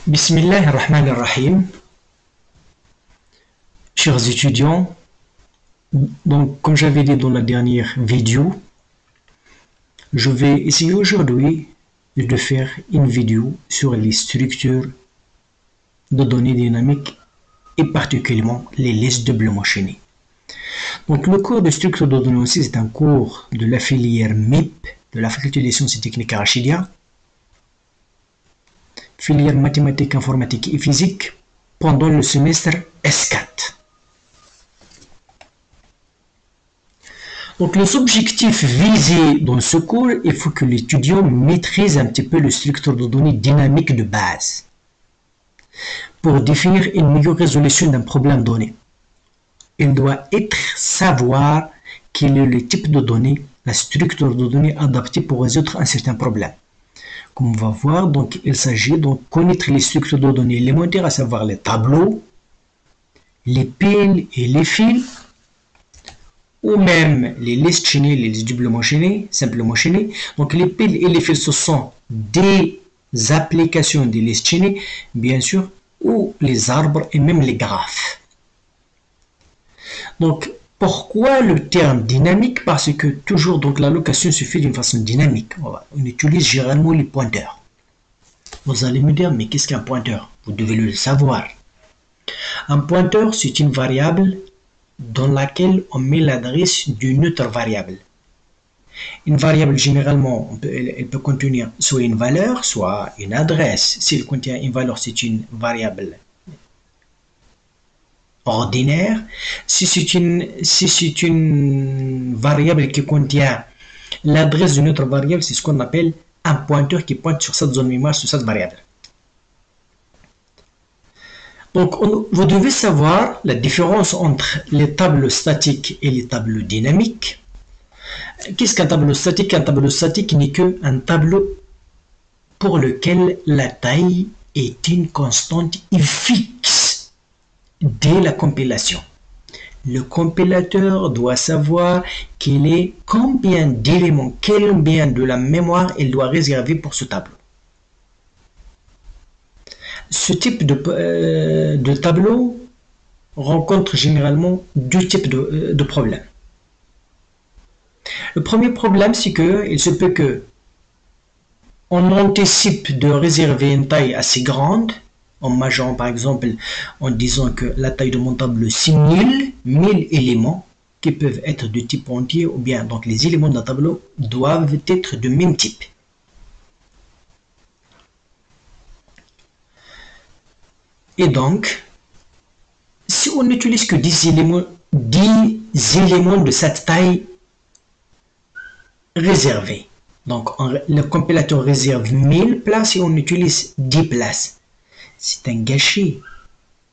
Bismillah ar-Rahman ar-Rahim. Chers étudiants, donc comme j'avais dit dans la dernière vidéo, je vais essayer aujourd'hui de faire une vidéo sur les structures de données dynamiques et particulièrement les listes doublement enchaînées. Donc le cours de structure de données aussi, c'est un cours de la filière MIP de la faculté des sciences et techniques Arachidia, filière mathématiques, informatique et physique pendant le semestre S4. Donc les objectifs visés dans ce cours, il faut que l'étudiant maîtrise un petit peu les structures de données dynamiques de base pour définir une meilleure résolution d'un problème donné. Il doit savoir quel est le type de données, la structure de données adaptée pour résoudre un certain problème. Comme on va voir, donc il s'agit de connaître les structures de données élémentaires, à savoir les tableaux, les piles et les fils, ou même les listes chaînées, les listes doublement chaînées, simplement chaînées. Donc les piles et les fils, ce sont des applications des listes chaînées, bien sûr, ou les arbres et même les graphes. Donc pourquoi le terme dynamique? Parce que toujours donc l'allocation se fait d'une façon dynamique. On utilise généralement les pointeurs. Vous allez me dire, mais qu'est-ce qu'un pointeur? Vous devez le savoir. Un pointeur, c'est une variable dans laquelle on met l'adresse d'une autre variable. Une variable, généralement, elle peut contenir soit une valeur, soit une adresse. S'il contient une valeur, c'est une variable ordinaire. Si c'est une variable qui contient l'adresse d'une autre variable, c'est ce qu'on appelle un pointeur qui pointe sur cette zone mémoire, sur cette variable. Donc, vous devez savoir la différence entre les tableaux statiques et les tableaux dynamiques. Qu'est-ce qu'un tableau statique? Un tableau statique n'est qu'un tableau pour lequel la taille est une constante et fixe dès la compilation. Le compilateur doit savoir combien d'éléments, combien de la mémoire il doit réserver pour ce tableau. Ce type de tableau rencontre généralement deux types de problèmes. Le premier problème, c'est qu'il se peut que on anticipe de réserver une taille assez grande, en majorant par exemple en disant que la taille de mon tableau c'est 1000 éléments qui peuvent être de type entier, ou bien donc les éléments d'un tableau doivent être de même type. Et donc, si on n'utilise que 10 éléments de cette taille réservée, donc le compilateur réserve 1000 places et on utilise 10 places. C'est un gâchis.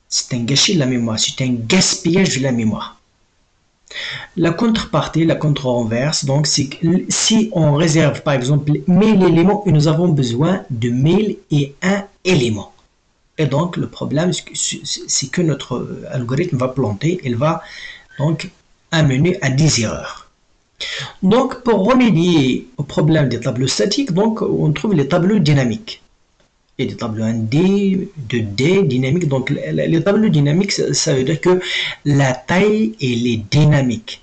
C'est un gâchis de la mémoire. C'est un gaspillage de la mémoire. La contrepartie, la contre-renverse, donc c'est que si on réserve par exemple 1000 éléments et nous avons besoin de 1001 éléments. Et donc, le problème, c'est que notre algorithme va planter, il va donc amener à 10 erreurs. Donc, pour remédier au problème des tableaux statiques, donc, on trouve les tableaux dynamiques. Et des tableaux 1D, 2D, dynamiques. Donc, les tableaux dynamiques, ça veut dire que la taille, elle est dynamique.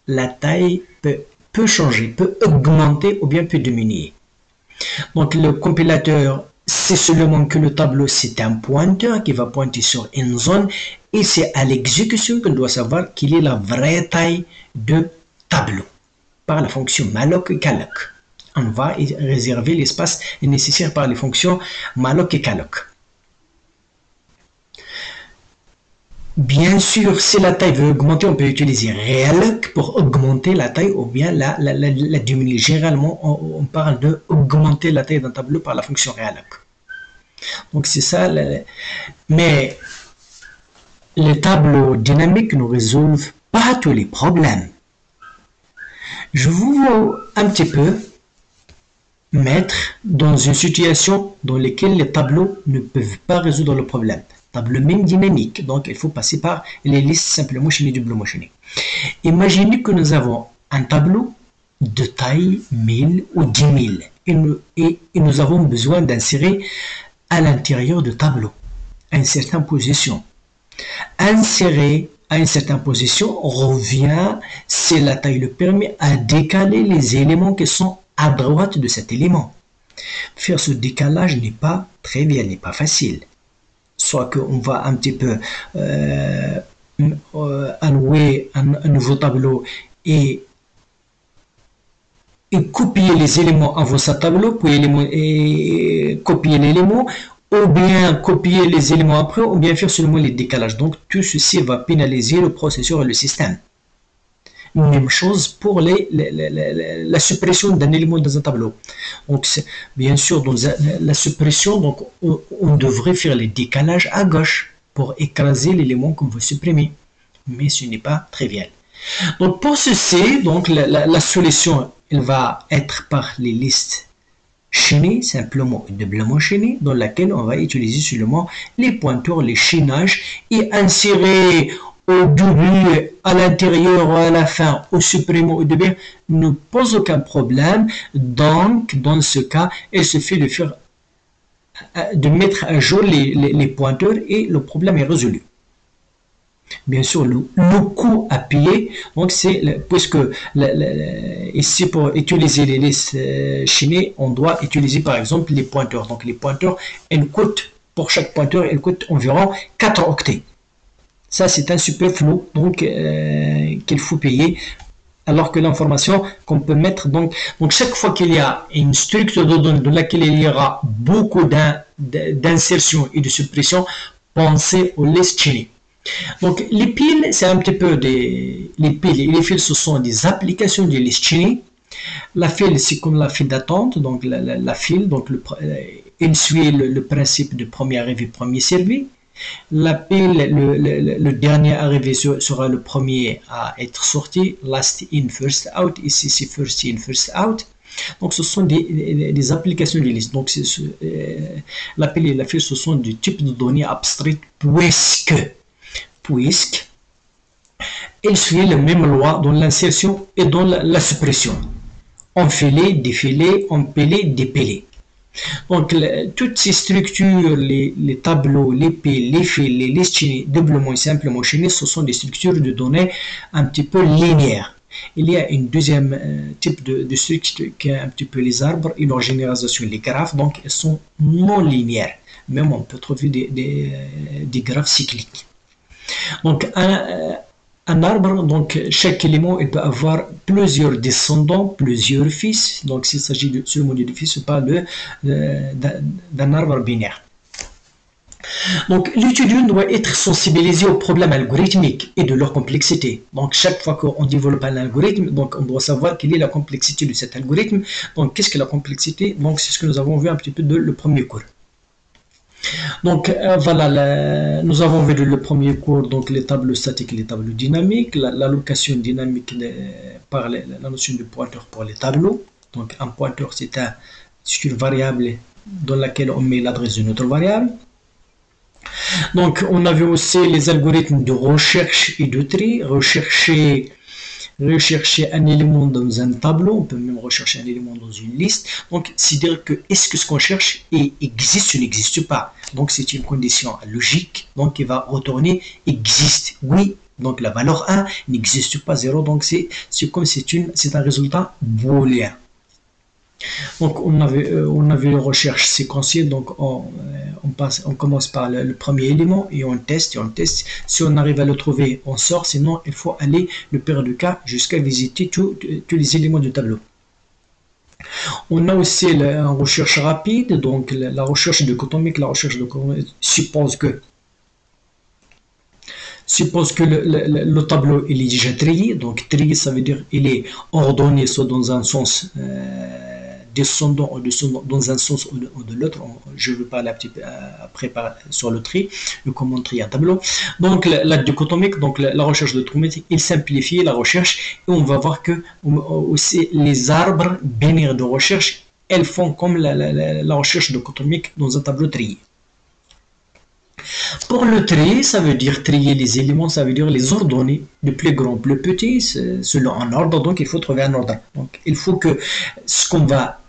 La taille peut changer, peut augmenter ou bien peut diminuer. Donc, le compilateur, c'est seulement que le tableau, c'est un pointeur qui va pointer sur une zone et c'est à l'exécution qu'on doit savoir quelle est la vraie taille de tableau par la fonction malloc et calloc. On va réserver l'espace nécessaire par les fonctions malloc et calloc. Bien sûr, si la taille veut augmenter, on peut utiliser realloc pour augmenter la taille ou bien la diminuer. Généralement, on parle de augmenter la taille d'un tableau par la fonction realloc. Donc c'est ça. Mais les tableaux dynamiques ne résolvent pas tous les problèmes. Je vous un petit peu mettre dans une situation dans laquelle les tableaux ne peuvent pas résoudre le problème. Tableau même dynamique, donc il faut passer par les listes simplement chaînées, doublement chaînées. Imaginez que nous avons un tableau de taille 1000 ou 10 000 et nous avons besoin d'insérer à l'intérieur du tableau, à une certaine position. Insérer à une certaine position revient, si la taille le permet, à décaler les éléments qui sont à droite de cet élément. Faire ce décalage n'est pas trivial, n'est pas facile. Soit qu'on va un petit peu allouer un nouveau tableau et copier les éléments avant ce tableau, puis copier l'élément, ou bien copier les éléments après, ou bien faire seulement les décalages. Donc tout ceci va pénaliser le processeur et le système. Même chose pour la suppression d'un élément dans un tableau. Donc bien sûr, dans la suppression, donc on devrait faire les décalages à gauche pour écraser l'élément qu'on veut supprimer. Mais ce n'est pas trivial. Donc pour ceci, donc la solution, elle va être par les listes chaînées, simplement et doublement chaînées, dans laquelle on va utiliser seulement les pointeurs, les chaînages et insérer au début, à l'intérieur ou à la fin, au supprimer au début, ne pose aucun problème. Donc, dans ce cas, il suffit de mettre à jour les pointeurs et le problème est résolu. Bien sûr, le coup à pied, donc c'est puisque ici pour utiliser les listes chaînées, on doit utiliser par exemple les pointeurs. Donc les pointeurs, pour chaque pointeur, elles coûtent environ 4 octets. Ça, c'est un superflu, donc qu'il faut payer, alors que l'information qu'on peut mettre, donc chaque fois qu'il y a une structure de données dans laquelle il y aura beaucoup d'insertion et de suppression, pensez aux listes chaînées. Donc les piles, c'est un petit peu les piles et les fils, ce sont des applications de listes chaînées. La file, c'est comme la file d'attente, donc la file, donc il suit le principe de premier arrivé, premier servi. La pile, le dernier arrivé sera le premier à être sorti, last in, first out, ici c'est first in, first out. Donc ce sont des applications de liste. Donc la pile et la file, ce sont des types de données abstraites puisque ils suivent la même loi dans l'insertion et dans la suppression. Enfiler, défiler, empiler, dépiler. Donc, toutes ces structures, les tableaux, les piles, les fils, les listes chaînées, doublement et simplement chaînées, ce sont des structures de données un petit peu linéaires. Il y a une deuxième type de structure qui est un petit peu les arbres et leur généralisation, les graphes, donc elles sont non linéaires. Même on peut trouver des graphes cycliques. Donc, un arbre, donc chaque élément, il peut avoir plusieurs descendants, plusieurs fils. Donc, s'il s'agit seulement de fils, on parle d'un arbre binaire. Donc, l'étudiant doit être sensibilisé aux problèmes algorithmiques et de leur complexité. Donc, chaque fois qu'on développe un algorithme, donc on doit savoir quelle est la complexité de cet algorithme. Donc, qu'est-ce que la complexité? Donc, c'est ce que nous avons vu un petit peu dans le premier cours. Donc voilà, nous avons vu le premier cours, donc les tableaux statiques et les tableaux dynamiques, l'allocation dynamique par la notion de pointeur pour les tableaux. Donc un pointeur, c'est une variable dans laquelle on met l'adresse d'une autre variable. Donc on a vu aussi les algorithmes de recherche et de tri, rechercher un élément dans un tableau, on peut même rechercher un élément dans une liste. Donc, c'est dire que est-ce que ce qu'on cherche existe ou n'existe pas. Donc, c'est une condition logique, donc il va retourner existe. Oui, donc la valeur 1 n'existe pas 0, donc c'est comme c'est un résultat booléen. Donc, on avait une recherche séquentielle, donc on commence par le premier élément et on teste. Si on arrive à le trouver, on sort, sinon il faut aller le pire du cas jusqu'à visiter tous les éléments du tableau. On a aussi la recherche rapide, donc la recherche de cotomique. La recherche de cotomique suppose que le tableau il est déjà trié. Donc trié, ça veut dire il est ordonné soit dans un sens descendant ou descendant dans un sens ou de l'autre. Je vais parler un petit peu après sur le tri, comment trier un tableau. Donc la dichotomique, donc la recherche de dichotomique, il simplifie la recherche et on va voir que aussi les arbres binaires de recherche, elles font comme la recherche dichotomique dans un tableau trié. Pour le tri, ça veut dire trier les éléments, ça veut dire les ordonner de plus grand, plus petit, selon un ordre. Donc il faut trouver un ordre. Donc il faut que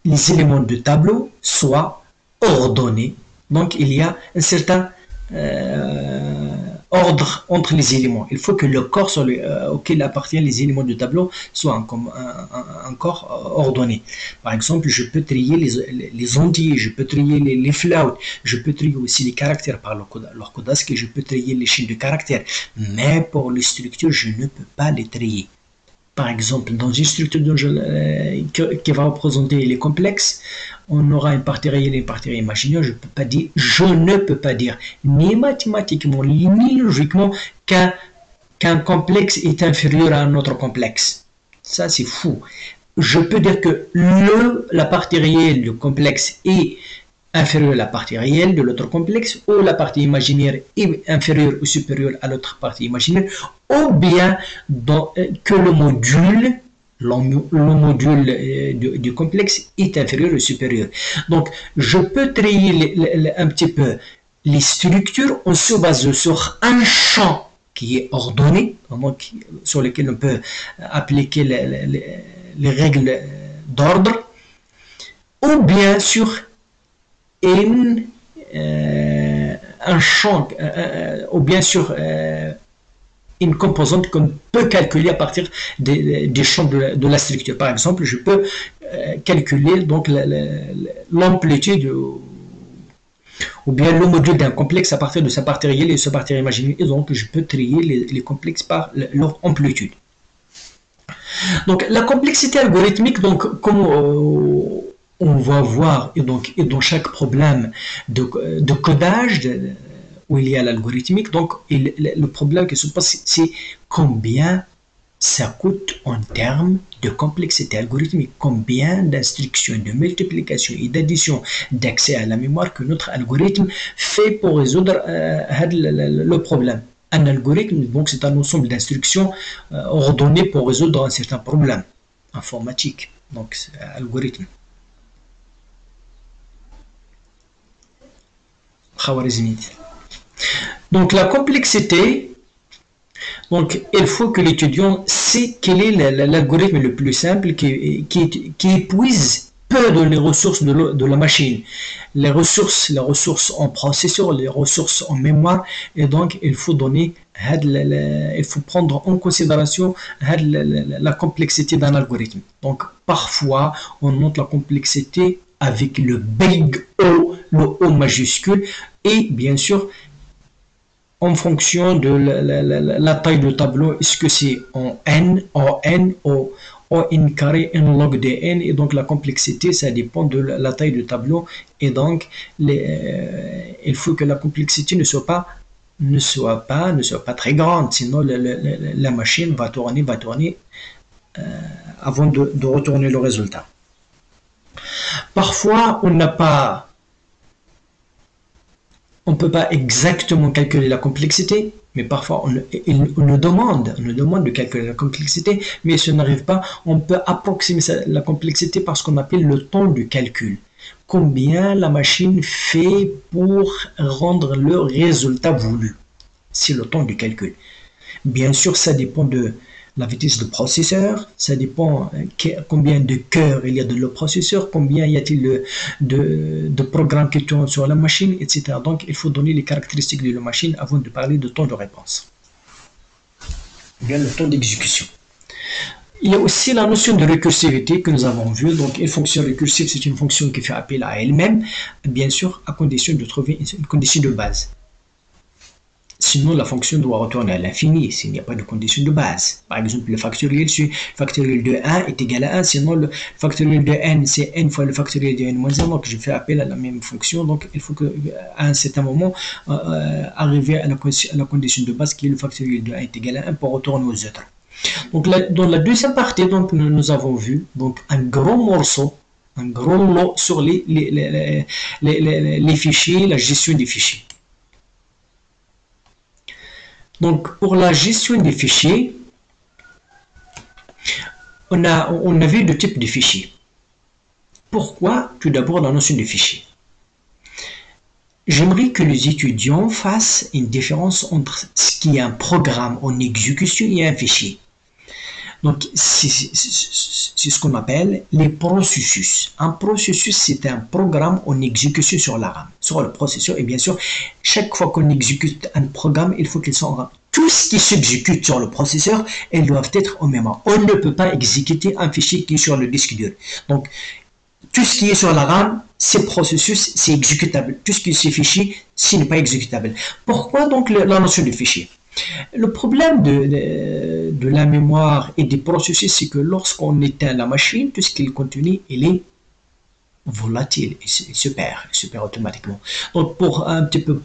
les éléments du tableau soient ordonnés Donc, il y a un certain ordre entre les éléments. Il faut que le corps auquel appartiennent les éléments du tableau soit un corps ordonné. Par exemple, je peux trier les ondits, je peux trier les flauts, je peux trier aussi les caractères par leur code ASCII, je peux trier les chaînes de caractères. Mais pour les structures, je ne peux pas les trier. Par exemple, dans une structure qui va représenter les complexes, on aura une partie réelle et une partie imaginaire. Je ne peux pas dire, ni mathématiquement, ni logiquement, qu'un complexe est inférieur à un autre complexe. Ça, c'est fou. Je peux dire que la partie réelle du complexe est inférieure à la partie réelle de l'autre complexe, ou la partie imaginaire est inférieure ou supérieure à l'autre partie imaginaire, ou bien que le module du complexe est inférieur ou supérieur. Donc, je peux trier un petit peu les structures en se basant sur un champ qui est ordonné, donc, sur lequel on peut appliquer les règles d'ordre, ou bien sur un champ, ou bien sûr une composante qu'on peut calculer à partir des champs de la structure. Par exemple, je peux calculer donc l'amplitude ou bien le module d'un complexe à partir de sa partie réelle et de sa partie imaginaire. Et donc, je peux trier les complexes par leur amplitude. Donc, la complexité algorithmique, donc, comme on va voir, et dans chaque problème de codage, où il y a l'algorithmique, donc le problème qui se pose, c'est combien ça coûte en termes de complexité algorithmique, combien d'instructions, de multiplication et d'addition d'accès à la mémoire que notre algorithme fait pour résoudre le problème. Un algorithme, donc, c'est un ensemble d'instructions ordonnées pour résoudre un certain problème informatique. Donc, c'est un algorithme. Khwarizmite. Donc, la complexité, donc, il faut que l'étudiant sait quel est l'algorithme le plus simple qui épuise peu de les ressources de la machine. Les ressources en processeur, les ressources en mémoire, et donc il faut prendre en considération la complexité d'un algorithme. Donc, parfois, on note la complexité avec le big O, le O majuscule, et bien sûr, en fonction de la taille du tableau, est-ce que c'est en n, en n, ou en n carré, n log de n, et donc la complexité, ça dépend de la taille du tableau, et donc il faut que la complexité ne soit pas très grande, sinon la machine va tourner avant de retourner le résultat. Parfois, on ne peut pas exactement calculer la complexité, mais parfois on nous demande de calculer la complexité, mais si on n'arrive pas, on peut approximer la complexité par ce qu'on appelle le temps du calcul. Combien la machine fait pour rendre le résultat voulu. C'est le temps du calcul. Bien sûr, ça dépend de la vitesse du processeur, ça dépend combien de cœurs il y a dans le processeur, combien y a-t-il de programmes qui tournent sur la machine, etc. Donc, il faut donner les caractéristiques de la machine avant de parler de temps de réponse. Bien, le temps d'exécution. Il y a aussi la notion de récursivité que nous avons vue. Donc, une fonction récursive, c'est une fonction qui fait appel à elle-même, bien sûr, à condition de trouver une condition de base. Sinon, la fonction doit retourner à l'infini s'il n'y a pas de condition de base. Par exemple, le factoriel de 1 est égal à 1, sinon le factoriel de n, c'est n fois le factoriel de n moins 1, donc je fais appel à la même fonction. Donc, il faut qu'à un certain moment, arriver à la condition de base qui est le factoriel de 1 est égal à 1 pour retourner aux autres. Donc, dans la deuxième partie, donc, nous avons vu donc, un gros morceau, un gros lot sur les fichiers, la gestion des fichiers. Donc, pour la gestion des fichiers, on a vu deux types de fichiers. Pourquoi? Tout d'abord, la notion de fichier. J'aimerais que les étudiants fassent une différence entre ce qui est un programme en exécution et un fichier. Donc, c'est ce qu'on appelle les processus. Un processus, c'est un programme en exécution sur la RAM, sur le processeur. Et bien sûr, chaque fois qu'on exécute un programme, il faut qu'il soit en RAM. Tout ce qui s'exécute sur le processeur, elles doivent être en mémoire. On ne peut pas exécuter un fichier qui est sur le disque dur. Donc, tout ce qui est sur la RAM, c'est processus, c'est exécutable. Tout ce qui est fichier, ce n'est pas exécutable. Pourquoi donc la notion de fichier? Le problème de la mémoire et des processus, c'est que lorsqu'on éteint la machine, tout ce qui est contenu, il est volatile, il se perd automatiquement. Donc pour un petit peu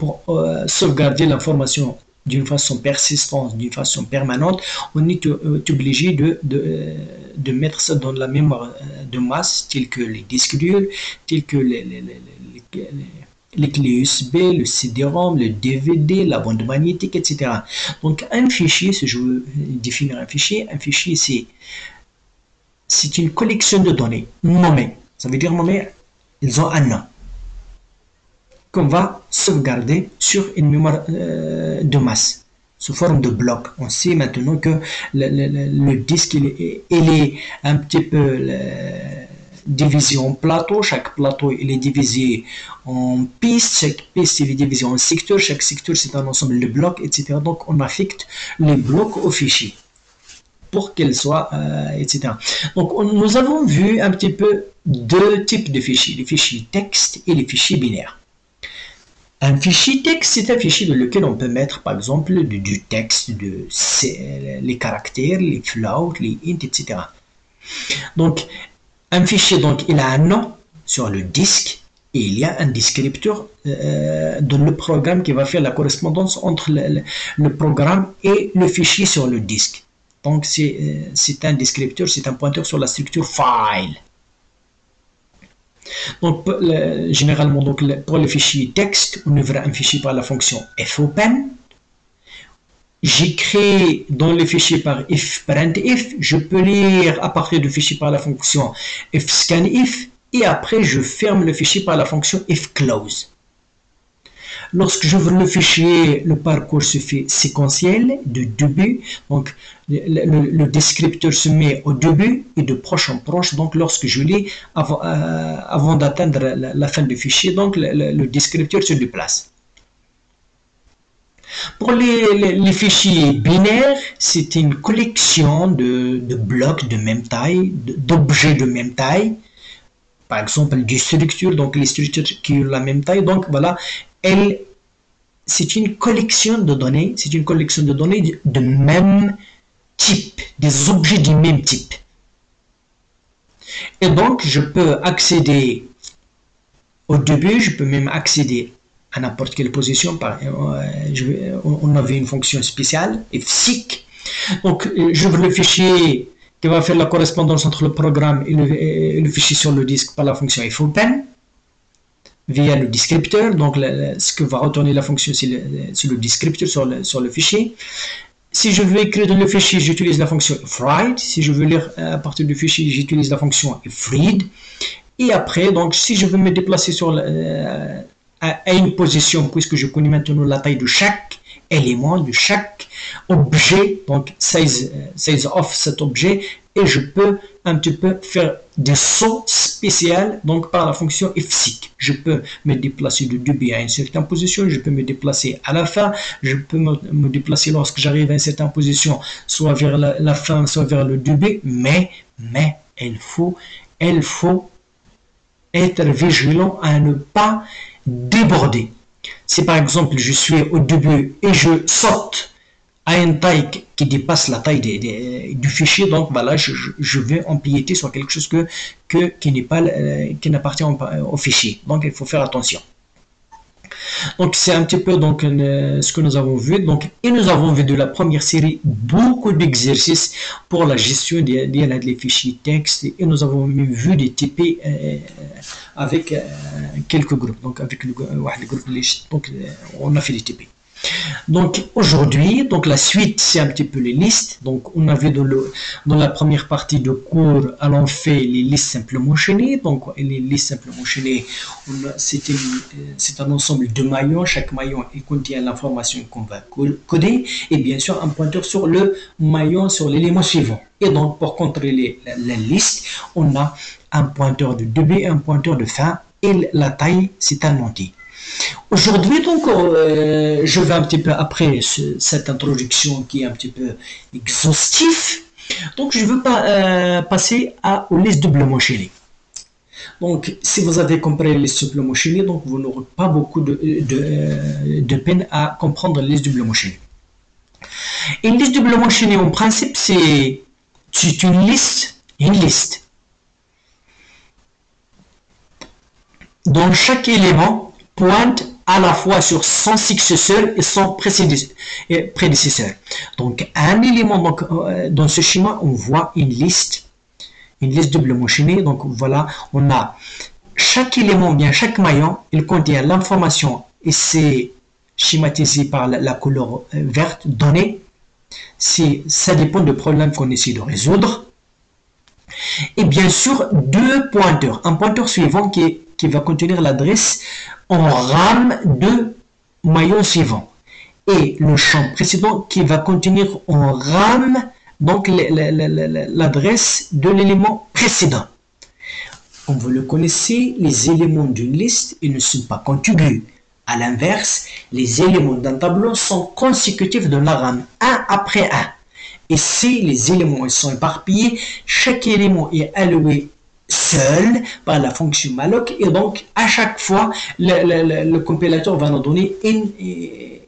sauvegarder l'information d'une façon persistante, d'une façon permanente, on est obligé de mettre ça dans la mémoire de masse, tels que les disques durs, tels que les clés USB, le CD-ROM, le DVD, la bande magnétique, etc. Donc un fichier, si je veux définir un fichier c'est une collection de données nommées. Ça veut dire nommées, ils ont un nom qu'on va sauvegarder sur une mémoire de masse sous forme de bloc. On sait maintenant que le disque il est un petit peu divisé en plateaux. Chaque plateau il est divisé en pistes. Chaque piste il est divisé en secteurs. Chaque secteur c'est un ensemble de blocs, etc. Donc on affecte les blocs au fichier pour qu'elles soient, etc. Donc nous avons vu un petit peu deux types de fichiers, les fichiers texte et les fichiers binaires. Un fichier texte, c'est un fichier dans lequel on peut mettre, par exemple, du texte, les caractères, les floats, les int, etc. Donc, un fichier, donc, il a un nom sur le disque et il y a un descripteur dans le programme qui va faire la correspondance entre le programme et le fichier sur le disque. Donc, c'est un descripteur, c'est un pointeur sur la structure file. Donc, généralement, donc, pour le fichier texte, on ouvre un fichier par la fonction fopen. J'écris dans le fichier par ifprintf. Je peux lire à partir du fichier par la fonction fscanif. Et après, je ferme le fichier par la fonction ifclose. Lorsque j'ouvre le fichier, le parcours se fait séquentiel de début. Donc, le descripteur se met au début et de proche en proche. Donc, lorsque je lis, avant d'atteindre la fin du fichier, donc le descripteur se déplace. Pour les fichiers binaires, c'est une collection de blocs de même taille, d'objets de même taille. Par exemple, des structures, donc les structures qui ont la même taille. Donc, voilà. C'est une collection de données, de même type, des objets du même type. Et donc, je peux accéder au début, je peux même accéder à n'importe quelle position. On avait une fonction spéciale, fseek. Donc, j'ouvre le fichier qui va faire la correspondance entre le programme et le fichier sur le disque par la fonction fopen. Via le descripteur, donc ce que va retourner la fonction, c'est le descripteur sur le fichier. Si je veux écrire dans le fichier, j'utilise la fonction fwrite. Si je veux lire à partir du fichier, j'utilise la fonction fread. Et après, donc, si je veux me déplacer à une position, puisque je connais maintenant la taille de chaque élément, de chaque objet, donc size of cet objet, et je peux un petit peu faire des sauts spéciaux donc par la fonction fseek. Je peux me déplacer du début à une certaine position, je peux me déplacer à la fin, je peux me déplacer lorsque j'arrive à une certaine position, soit vers la fin, soit vers le début, mais il faut être vigilant à ne pas déborder. Si par exemple je suis au début et je saute à une taille qui dépasse la taille du fichier, donc voilà, je vais empiéter sur quelque chose qui n'appartient au fichier. Donc il faut faire attention. Donc c'est un petit peu donc ce que nous avons vu. Donc, et nous avons vu de la première série beaucoup d'exercices pour la gestion des fichiers texte, et nous avons même vu des TP avec quelques groupes. Donc avec le groupe, donc on a fait des TP. Donc aujourd'hui, donc la suite, c'est un petit peu les listes. Donc on avait dans la première partie de cours, allons fait les listes simplement enchaînées. Donc les listes simplement enchaînées, c'est un ensemble de maillons. Chaque maillon il contient l'information qu'on va coder et bien sûr un pointeur sur le maillon, sur l'élément suivant. Et donc pour contrôler la liste, on a un pointeur de début et un pointeur de fin. Et la taille, c'est un entier. Aujourd'hui, donc, je vais un petit peu après cette introduction qui est un petit peu exhaustive. Donc, je veux passer aux listes doublement enchaînées. Donc, si vous avez compris les listes doublement enchaînées, donc vous n'aurez pas beaucoup de peine à comprendre les listes doublement enchaînées. Une liste doublement enchaînée, en principe, c'est une liste, dont chaque élément pointe à la fois sur son successeur et son prédécesseur. Donc, un élément, donc, dans ce schéma, on voit une liste doublement enchaînée. Donc, voilà, on a chaque élément, bien chaque maillon, il contient l'information et c'est schématisé par la couleur verte donnée. Ça dépend du problème qu'on essaie de résoudre. Et bien sûr, deux pointeurs. Un pointeur suivant qui va contenir l'adresse en rame de maillon suivant. Et le champ précédent qui va contenir en rame donc l'adresse de l'élément précédent. Comme vous le connaissez, les éléments d'une liste ils ne sont pas contigus. À l'inverse, les éléments d'un tableau sont consécutifs dans la rame, un après un. Et si les éléments sont éparpillés, chaque élément est alloué seul par la fonction malloc et donc à chaque fois le compilateur va nous donner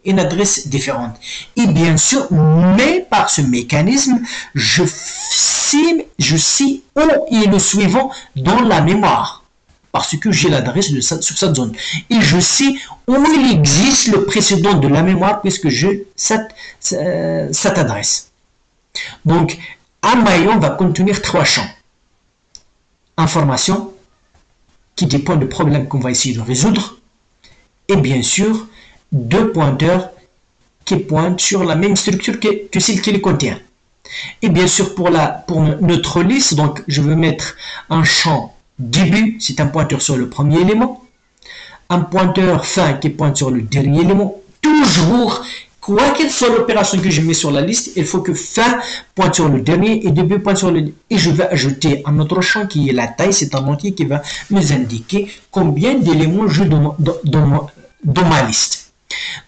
une adresse différente. Et bien sûr, mais par ce mécanisme, je sais où est le suivant dans la mémoire. Parce que j'ai l'adresse sur cette zone. Et je sais où il existe le précédent de la mémoire puisque j'ai cette adresse. Donc, un maillon va contenir trois champs. Information qui dépend du problème qu'on va essayer de résoudre. Et bien sûr, deux pointeurs qui pointent sur la même structure que celle qui les contient. Et bien sûr, pour notre liste, donc je vais mettre un champ début, c'est un pointeur sur le premier élément. Un pointeur fin qui pointe sur le dernier élément. Toujours, quoi qu'elle soit l'opération que je mets sur la liste, il faut que fin pointe sur le dernier et début pointe sur le... Et je vais ajouter un autre champ qui est la taille, c'est un entier qui va nous indiquer combien d'éléments j'ai dans ma liste.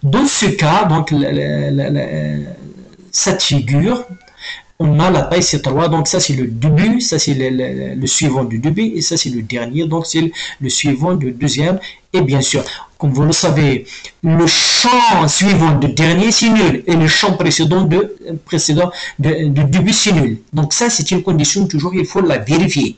Dans ce cas, donc, cette figure, on a la taille c'est 3, donc ça c'est le début, ça c'est le suivant du début, et ça c'est le dernier, donc c'est le suivant du deuxième. Et bien sûr, comme vous le savez, le champ suivant du dernier c'est nul, et le champ précédent du début c'est nul. Donc ça c'est une condition, toujours il faut la vérifier.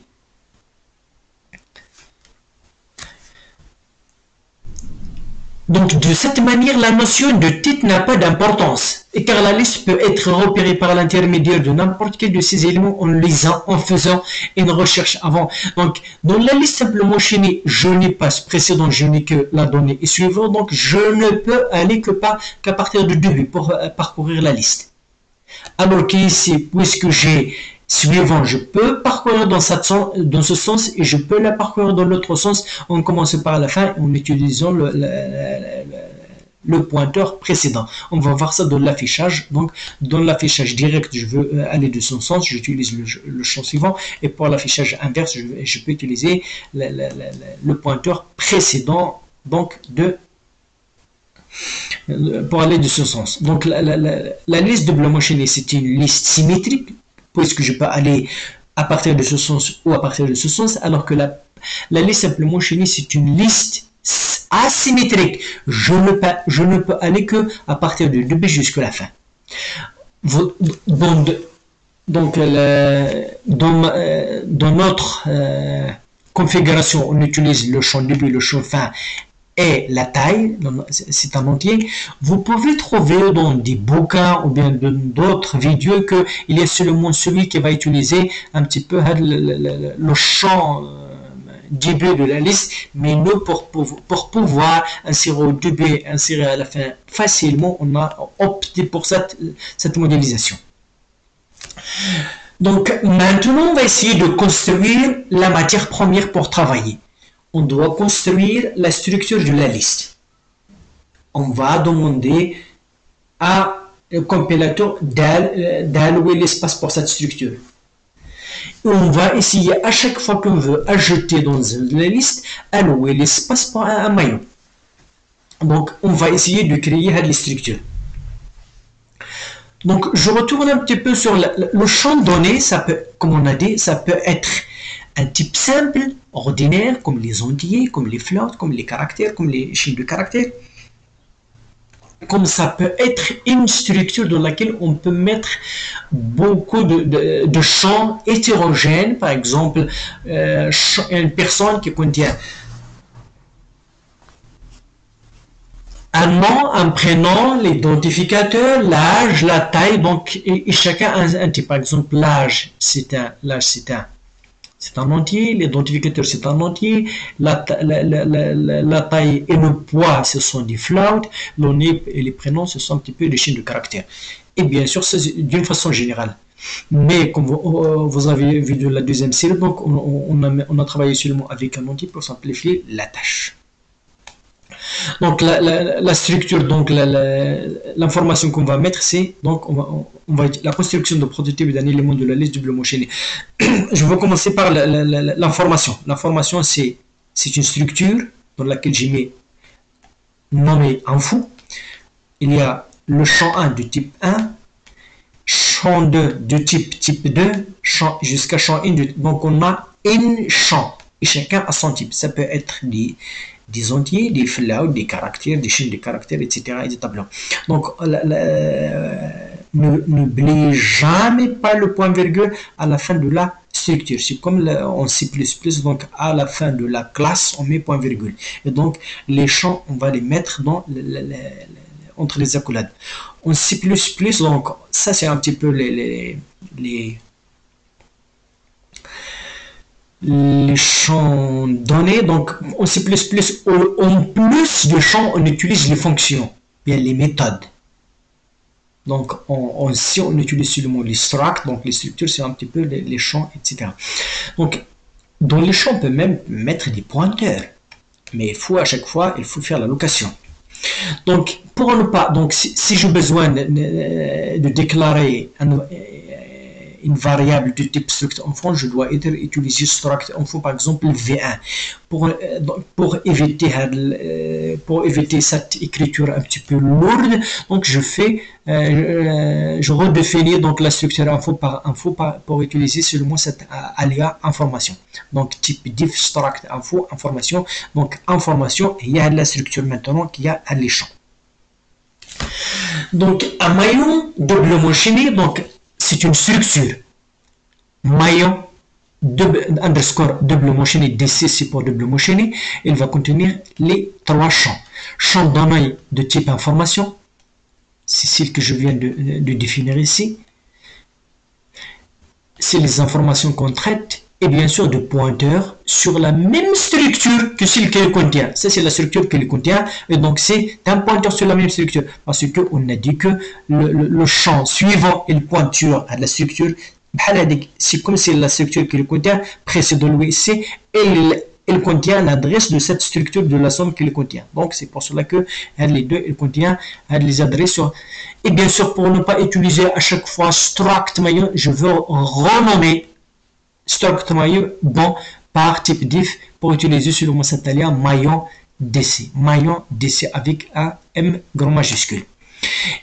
Donc, de cette manière, la notion de titre n'a pas d'importance, et car la liste peut être repérée par l'intermédiaire de n'importe quel de ces éléments en lisant, en faisant une recherche avant. Donc, dans la liste simplement enchaînée, je n'ai pas ce précédent, je n'ai que la donnée et suivante, donc je ne peux aller qu'à partir du début pour parcourir la liste. Alors qu'ici, puisque j'ai suivant, je peux parcourir dans ce sens et je peux la parcourir dans l'autre sens en commençant par la fin en utilisant le pointeur précédent. On va voir ça dans l'affichage. Donc, dans l'affichage direct, je veux aller de son sens, j'utilise le champ suivant. Et pour l'affichage inverse, je peux utiliser le pointeur précédent, donc pour aller de ce sens. Donc, la liste doublement enchaînée, c'est une liste symétrique, puisque je peux aller à partir de ce sens ou à partir de ce sens, alors que la liste simplement enchaînée, c'est une liste asymétrique. Je ne peux aller que à partir du début jusqu'à la fin. Donc, dans notre configuration, on utilise le champ début, le champ fin et la taille, c'est un entier. Vous pouvez trouver dans des bouquins ou bien dans d'autres vidéos qu'il y a seulement celui qui va utiliser un petit peu le champ début de la liste, mais nous, pour pouvoir insérer au début et insérer à la fin facilement, on a opté pour cette modélisation. Donc maintenant, on va essayer de construire la matière première pour travailler. On doit construire la structure de la liste. On va demander au compilateur d'allouer l'espace pour cette structure. On va essayer à chaque fois qu'on veut ajouter dans la liste, allouer l'espace pour un maillon. Donc on va essayer de créer la structure. Donc je retourne un petit peu sur le champ de données, ça peut, comme on a dit, ça peut être un type simple, ordinaire, comme les entiers, comme les floats, comme les caractères, comme les chaînes de caractères. Comme ça peut être une structure dans laquelle on peut mettre beaucoup de champs hétérogènes, par exemple une personne qui contient un nom, un prénom, l'identificateur, l'âge, la taille, donc et chacun a un type. Par exemple, l'âge c'est un entier, l'identificateur c'est un entier, la taille et le poids ce sont des floats, le nom et les prénoms ce sont un petit peu des chaînes de caractères. Et bien sûr, c'est d'une façon générale. Mais comme vous avez vu de la deuxième série, donc on a travaillé seulement avec un entier pour simplifier la tâche. Donc la structure, donc l'information qu'on va mettre, c'est donc la construction de prototype d'un élément de la liste doublement chaînée. Je vais commencer par l'information. L'information, c'est une structure dans laquelle j'ai mis nommé info. Il y a le champ 1 de type 1, champ 2 de type 2, jusqu'à champ 1 donc on a un champ et chacun a son type. Ça peut être des entiers, des floats, des caractères, des chaînes de caractères, etc. et des tableaux. Donc, n'oubliez jamais pas le point virgule à la fin de la structure. C'est comme en C++, donc à la fin de la classe, on met point virgule. Et donc, les champs, on va les mettre dans entre les accolades. En C++, donc, ça c'est un petit peu les champs donnés. Donc en C++, en plus de champs, on utilise les fonctions, bien les méthodes. Donc en C, on utilise seulement les structs, donc les structures, c'est un petit peu les champs, etc. Donc dans les champs, on peut même mettre des pointeurs, mais il faut à chaque fois, il faut faire l'allocation. Donc pour ne pas, donc si j'ai besoin de déclarer une variable de type struct enfant, je dois utiliser struct enfant, par exemple V1. Pour éviter cette écriture un petit peu lourde, donc je redéfinis donc la structure info par info pour utiliser seulement cette alias information. Donc type diff struct info information. Donc information, il y a la structure maintenant qui a les champs. Donc un maillon doublement chaîné, donc c'est une structure. Maillon underscore doublement chaîné, DC c'est pour doublement chaîné, il va contenir les trois champs. Champ donné de type information, c'est celle que je viens de définir ici. C'est les informations qu'on traite, et bien sûr de pointeurs sur la même structure que celle qu'elle contient. Ça c'est la structure qu'elle contient, et donc c'est un pointeur sur la même structure, parce qu'on a dit que le champ suivant est le pointeur à la structure. C'est comme si la structure qu'il contient précède l'OSC et elle contient l'adresse de cette structure de la somme qu'il contient. Donc c'est pour cela que les deux il contient les adresses sur. Et bien sûr, pour ne pas utiliser à chaque fois struct maillon, je veux renommer struct maillon bon par type diff pour utiliser seulement cet alias maillon DC avec un M grand majuscule.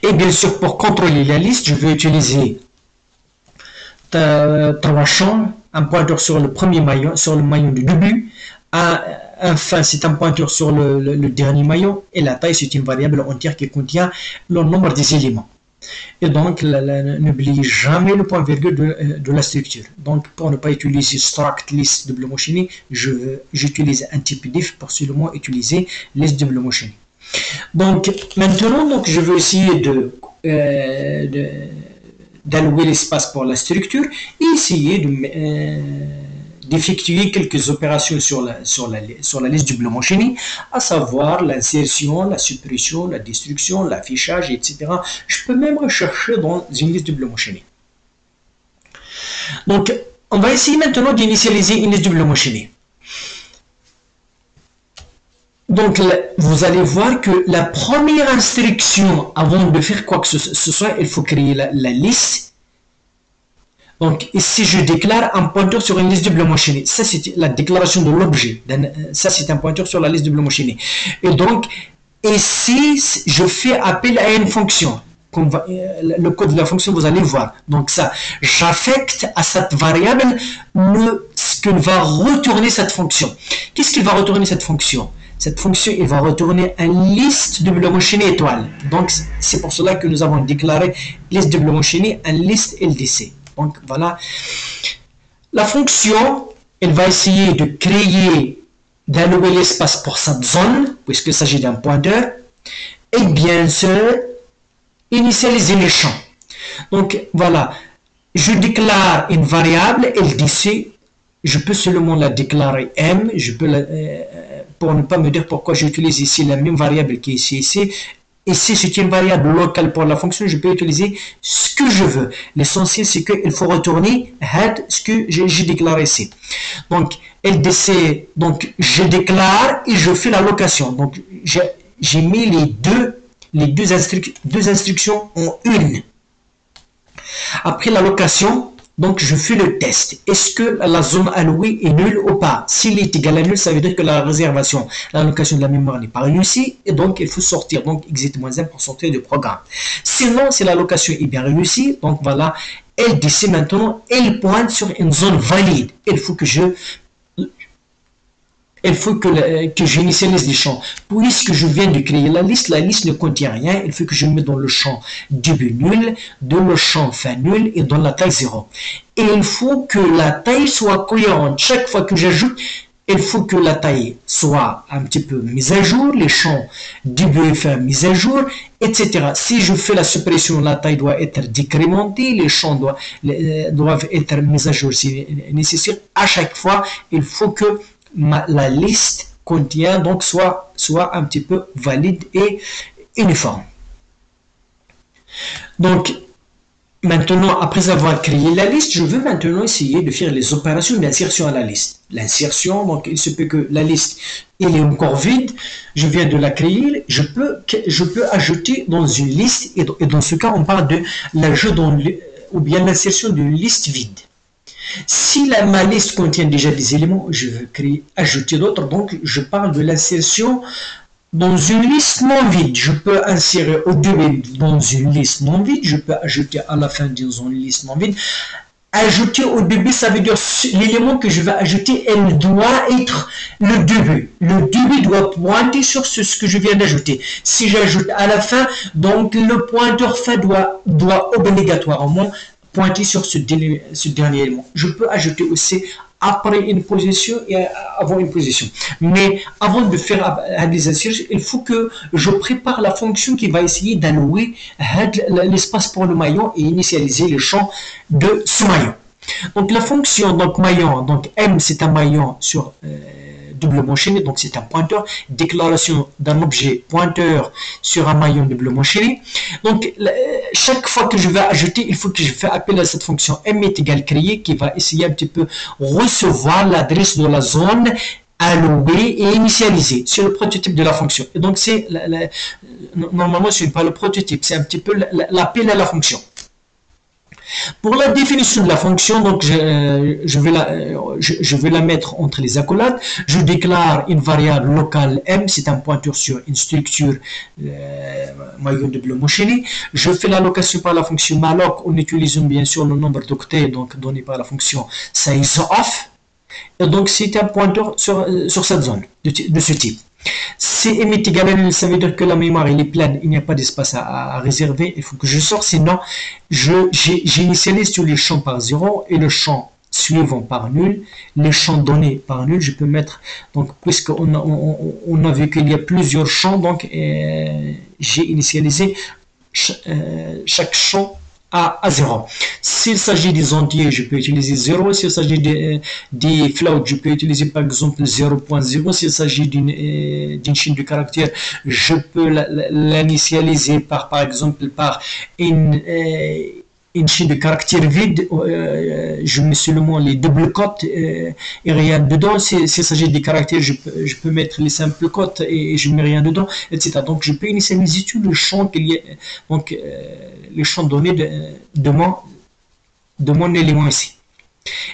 Et bien sûr, pour contrôler la liste, je vais utiliser trois champs, un pointeur sur le premier maillon, sur le maillon du début, enfin c'est un pointeur sur le dernier maillon, et la taille c'est une variable entière qui contient le nombre des éléments. Et donc n'oubliez jamais le point virgule de la structure. Donc pour ne pas utiliser struct list doublement chaîné, j'utilise un type diff pour seulement utiliser list doublement chaîné. Donc maintenant, donc je vais essayer d'allouer l'espace pour la structure et essayer d'effectuer quelques opérations sur la liste du Bloomberg, à savoir l'insertion, la suppression, la destruction, l'affichage, etc. Je peux même rechercher dans une liste du Bloomberg. Donc, on va essayer maintenant d'initialiser une liste du Bloomberg. Donc, vous allez voir que la première instruction, avant de faire quoi que ce soit, il faut créer la liste. Donc, ici, je déclare un pointeur sur une liste de Bloomberg. Ça, c'est la déclaration de l'objet. Ça, c'est un pointeur sur la liste de Bloomberg. Et donc, ici, je fais appel à une fonction. Le code de la fonction, vous allez voir. Donc, ça, j'affecte à cette variable ce que va retourner cette fonction. Qu'est-ce qu'il va retourner cette fonction? Cette fonction, il va retourner une liste de Bloomberg étoile. Donc, c'est pour cela que nous avons déclaré liste de Bloomberg, une liste LDC. Donc, voilà. La fonction, elle va essayer de créer d'un nouvel espace pour cette zone, puisqu'il s'agit d'un pointeur. Et bien sûr, initialiser les champs. Donc, voilà. Je déclare une variable LDC. Je peux seulement la déclarer M. Je peux pour ne pas me dire pourquoi j'utilise ici la même variable qui est ici. Ici, c'est une variable locale pour la fonction. Je peux utiliser ce que je veux. L'essentiel, c'est qu'il faut retourner head, ce que j'ai déclaré ici. Donc, LDC, donc je déclare et je fais la location. Donc, j'ai mis les deux instructions en une. Après la location, donc je fais le test. Est-ce que la zone allouée est nulle ou pas? S'il est égal à nul, ça veut dire que la réservation, l'allocation de la mémoire n'est pas réussie et donc il faut sortir. Donc exit-1 pour sortir du programme. Sinon, si l'allocation est bien réussie, donc voilà, LDC maintenant, elle pointe sur une zone valide. Il faut que j'initialise les champs. Puisque je viens de créer la liste ne contient rien. Il faut que je mette dans le champ début nul, dans le champ fin nul et dans la taille 0. Et il faut que la taille soit cohérente. Chaque fois que j'ajoute, il faut que la taille soit un petit peu mise à jour, les champs début et fin mise à jour, etc. Si je fais la suppression, la taille doit être décrémentée, les champs doivent être mis à jour si nécessaire. À chaque fois, il faut que la liste contient donc soit un petit peu valide et uniforme. Donc maintenant, après avoir créé la liste, je veux maintenant essayer de faire les opérations d'insertion à la liste. L'insertion, donc il se peut que la liste elle est encore vide, je viens de la créer, je peux ajouter dans une liste et dans ce cas on parle de l'ajout ou bien l'insertion d'une liste vide. Si ma liste contient déjà des éléments, je veux ajouter d'autres, donc je parle de l'insertion dans une liste non vide. Je peux insérer au début dans une liste non vide, je peux ajouter à la fin dans une liste non vide. Ajouter au début, ça veut dire l'élément que je vais ajouter, elle doit être le début. Le début doit pointer sur ce que je viens d'ajouter. Si j'ajoute à la fin, donc le pointeur fin doit obligatoirement pointer sur ce dernier élément. Je peux ajouter aussi après une position et avant une position. Mais avant de faire des insertions, il faut que je prépare la fonction qui va essayer d'allouer l'espace pour le maillon et initialiser le champ de ce maillon. Donc la fonction maillon, donc M c'est un maillon sur doublement enchaîné, donc c'est un pointeur, déclaration d'un objet pointeur sur un maillon doublement enchaîné. Donc chaque fois que je vais ajouter, il faut que je fasse appel à cette fonction M est égal créer qui va essayer un petit peu recevoir l'adresse de la zone allouée et initialisée sur le prototype de la fonction. Et donc c'est normalement ce n'est pas le prototype, c'est un petit peu l'appel à la fonction. Pour la définition de la fonction, donc je vais la mettre entre les accolades. Je déclare une variable locale M, c'est un pointeur sur une structure maillon doublement enchaîné. Je fais l'allocation par la fonction malloc en utilisant bien sûr le nombre d'octets donc donné par la fonction sizeOf. Et donc c'est un pointeur sur cette zone de ce type. Si M est égal à nul, ça veut dire que la mémoire elle est pleine, il n'y a pas d'espace à réserver, il faut que je sorte, sinon j'initialise tous les champs par 0 et le champ suivant par nul, les champs donnés par nul, je peux mettre, donc puisqu'on a vu qu'il y a plusieurs champs, donc j'ai initialisé chaque champ à 0. S'il s'agit des entiers, je peux utiliser 0. S'il s'agit des floats, je peux utiliser par exemple 0.0. S'il s'agit d'une chaîne de caractères, je peux l'initialiser par exemple par une chaîne de caractères vide, je mets seulement les doubles cotes et rien dedans. S'il s'agit des caractères, je peux mettre les simples cotes et je mets rien dedans, etc. Donc je peux initialiser tout le champ qu'il y a, donc les champs donnés de mon élément ici.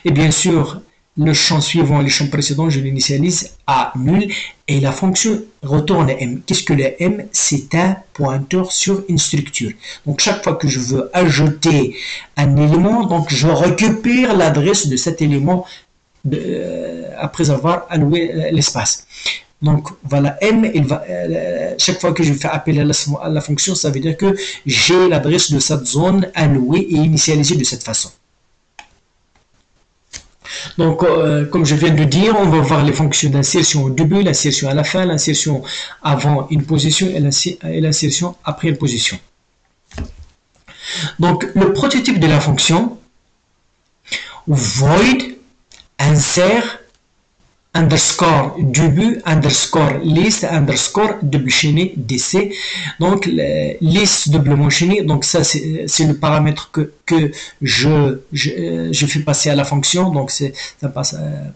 Et bien sûr, le champ suivant, le champ précédent, je l'initialise à nul et la fonction retourne M. Qu'est-ce que le M? C'est un pointeur sur une structure. Donc chaque fois que je veux ajouter un élément, donc je récupère l'adresse de cet élément après avoir alloué l'espace. Donc voilà, M, chaque fois que je fais appel à la fonction, ça veut dire que j'ai l'adresse de cette zone allouée et initialisée de cette façon. Donc, comme je viens de dire, on va voir les fonctions d'insertion au début, l'insertion à la fin, l'insertion avant une position et l'insertion après une position. Donc, le prototype de la fonction, void, insert, underscore début, underscore list, underscore double chaîné DC. Donc, list doublement chaîné, donc ça c'est le paramètre que je fais passer à la fonction. Donc, c'est un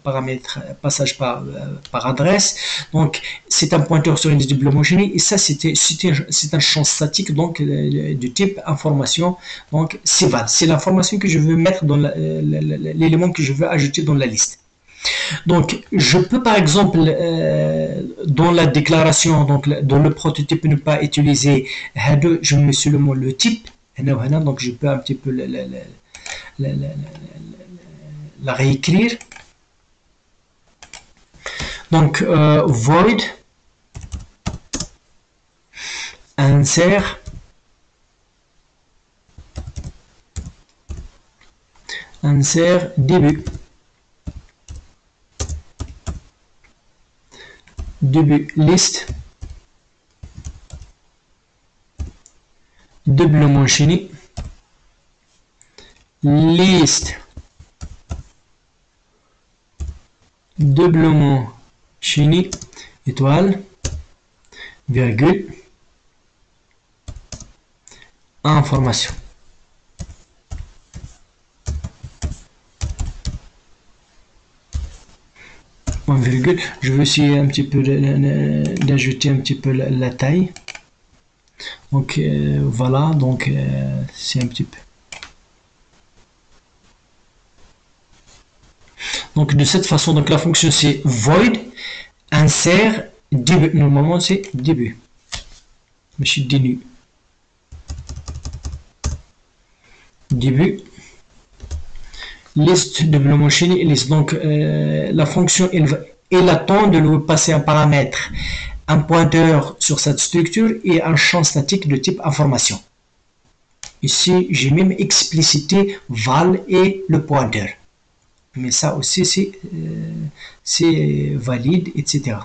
paramètre passage par adresse. Donc, c'est un pointeur sur une liste doublement chaîné. Et ça, c'est un champ statique, donc du type information. Donc, c'est val. C'est l'information que je veux mettre dans l'élément que je veux ajouter dans la liste. Donc, je peux par exemple, dans la déclaration, donc dans le prototype, ne pas utiliser je mets seulement le type, donc je peux un petit peu la réécrire. Donc, void, insert, début. Début liste doublement chaîné liste doublement chaîné étoile virgule information. Virgule. Je vais essayer un petit peu d'ajouter un petit peu la taille. Donc voilà, donc c'est un petit peu. Donc de cette façon, donc la fonction c'est void, insert, début. Normalement c'est début. Mais je suis dénu. Début. Liste doublement chaîné liste. Donc la fonction elle attend de lui passer un paramètre, un pointeur sur cette structure et un champ statique de type information. Ici j'ai même explicité val et le pointeur, mais ça aussi c'est valide, etc.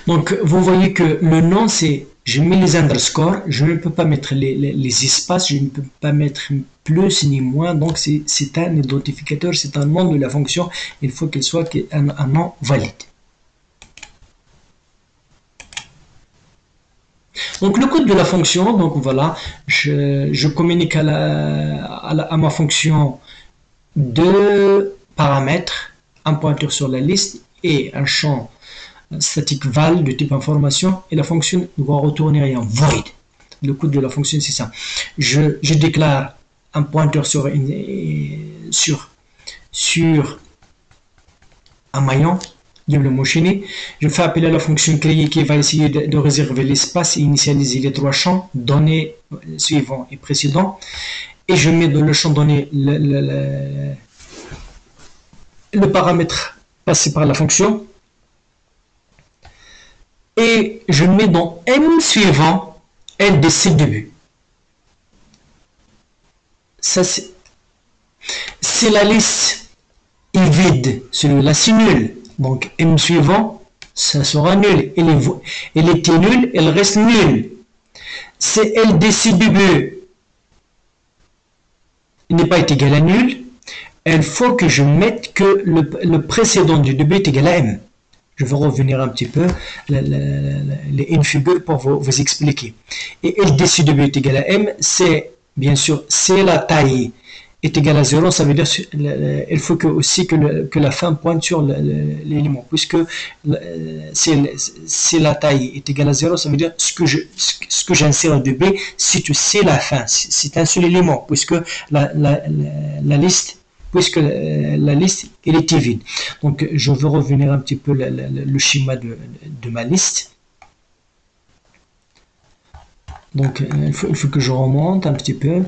Donc, vous voyez que le nom, c'est, je mets les underscores, je ne peux pas mettre les espaces, je ne peux pas mettre plus ni moins, donc c'est un identificateur, c'est un nom de la fonction, il faut qu'il soit un nom valide. Donc, le code de la fonction, donc voilà, je communique à ma fonction deux paramètres, un pointeur sur la liste et un champ statique val de type information, et la fonction ne va retourner rien, void. Le code de la fonction c'est ça. Je déclare un pointeur sur un maillon doublement chaîné. Je fais appel à la fonction créer qui va essayer de réserver l'espace et initialiser les trois champs données suivants et précédents, et je mets dans le champ donné le paramètre passé par la fonction. Et je mets dans M suivant LDC début. Ça, Si la liste est vide, celui-là c'est nul. Donc M suivant, ça sera nul. Elle était nulle, elle reste nulle. Si LDC2B n'est pas égal à nul, il faut que je mette que le précédent du 2B est égal à M. Je vais revenir un petit peu les infigures pour vous expliquer. Et LDC de B est égal à M, c'est bien sûr, c'est la taille est égale à 0, ça veut dire il faut aussi que la fin pointe sur l'élément, puisque si la taille est égale à 0, ça veut dire ce que j'insère de B, c'est la fin, c'est un seul élément, puisque la liste elle était vide. Donc je veux revenir un petit peu le schéma de ma liste. Donc il faut que je remonte un petit peu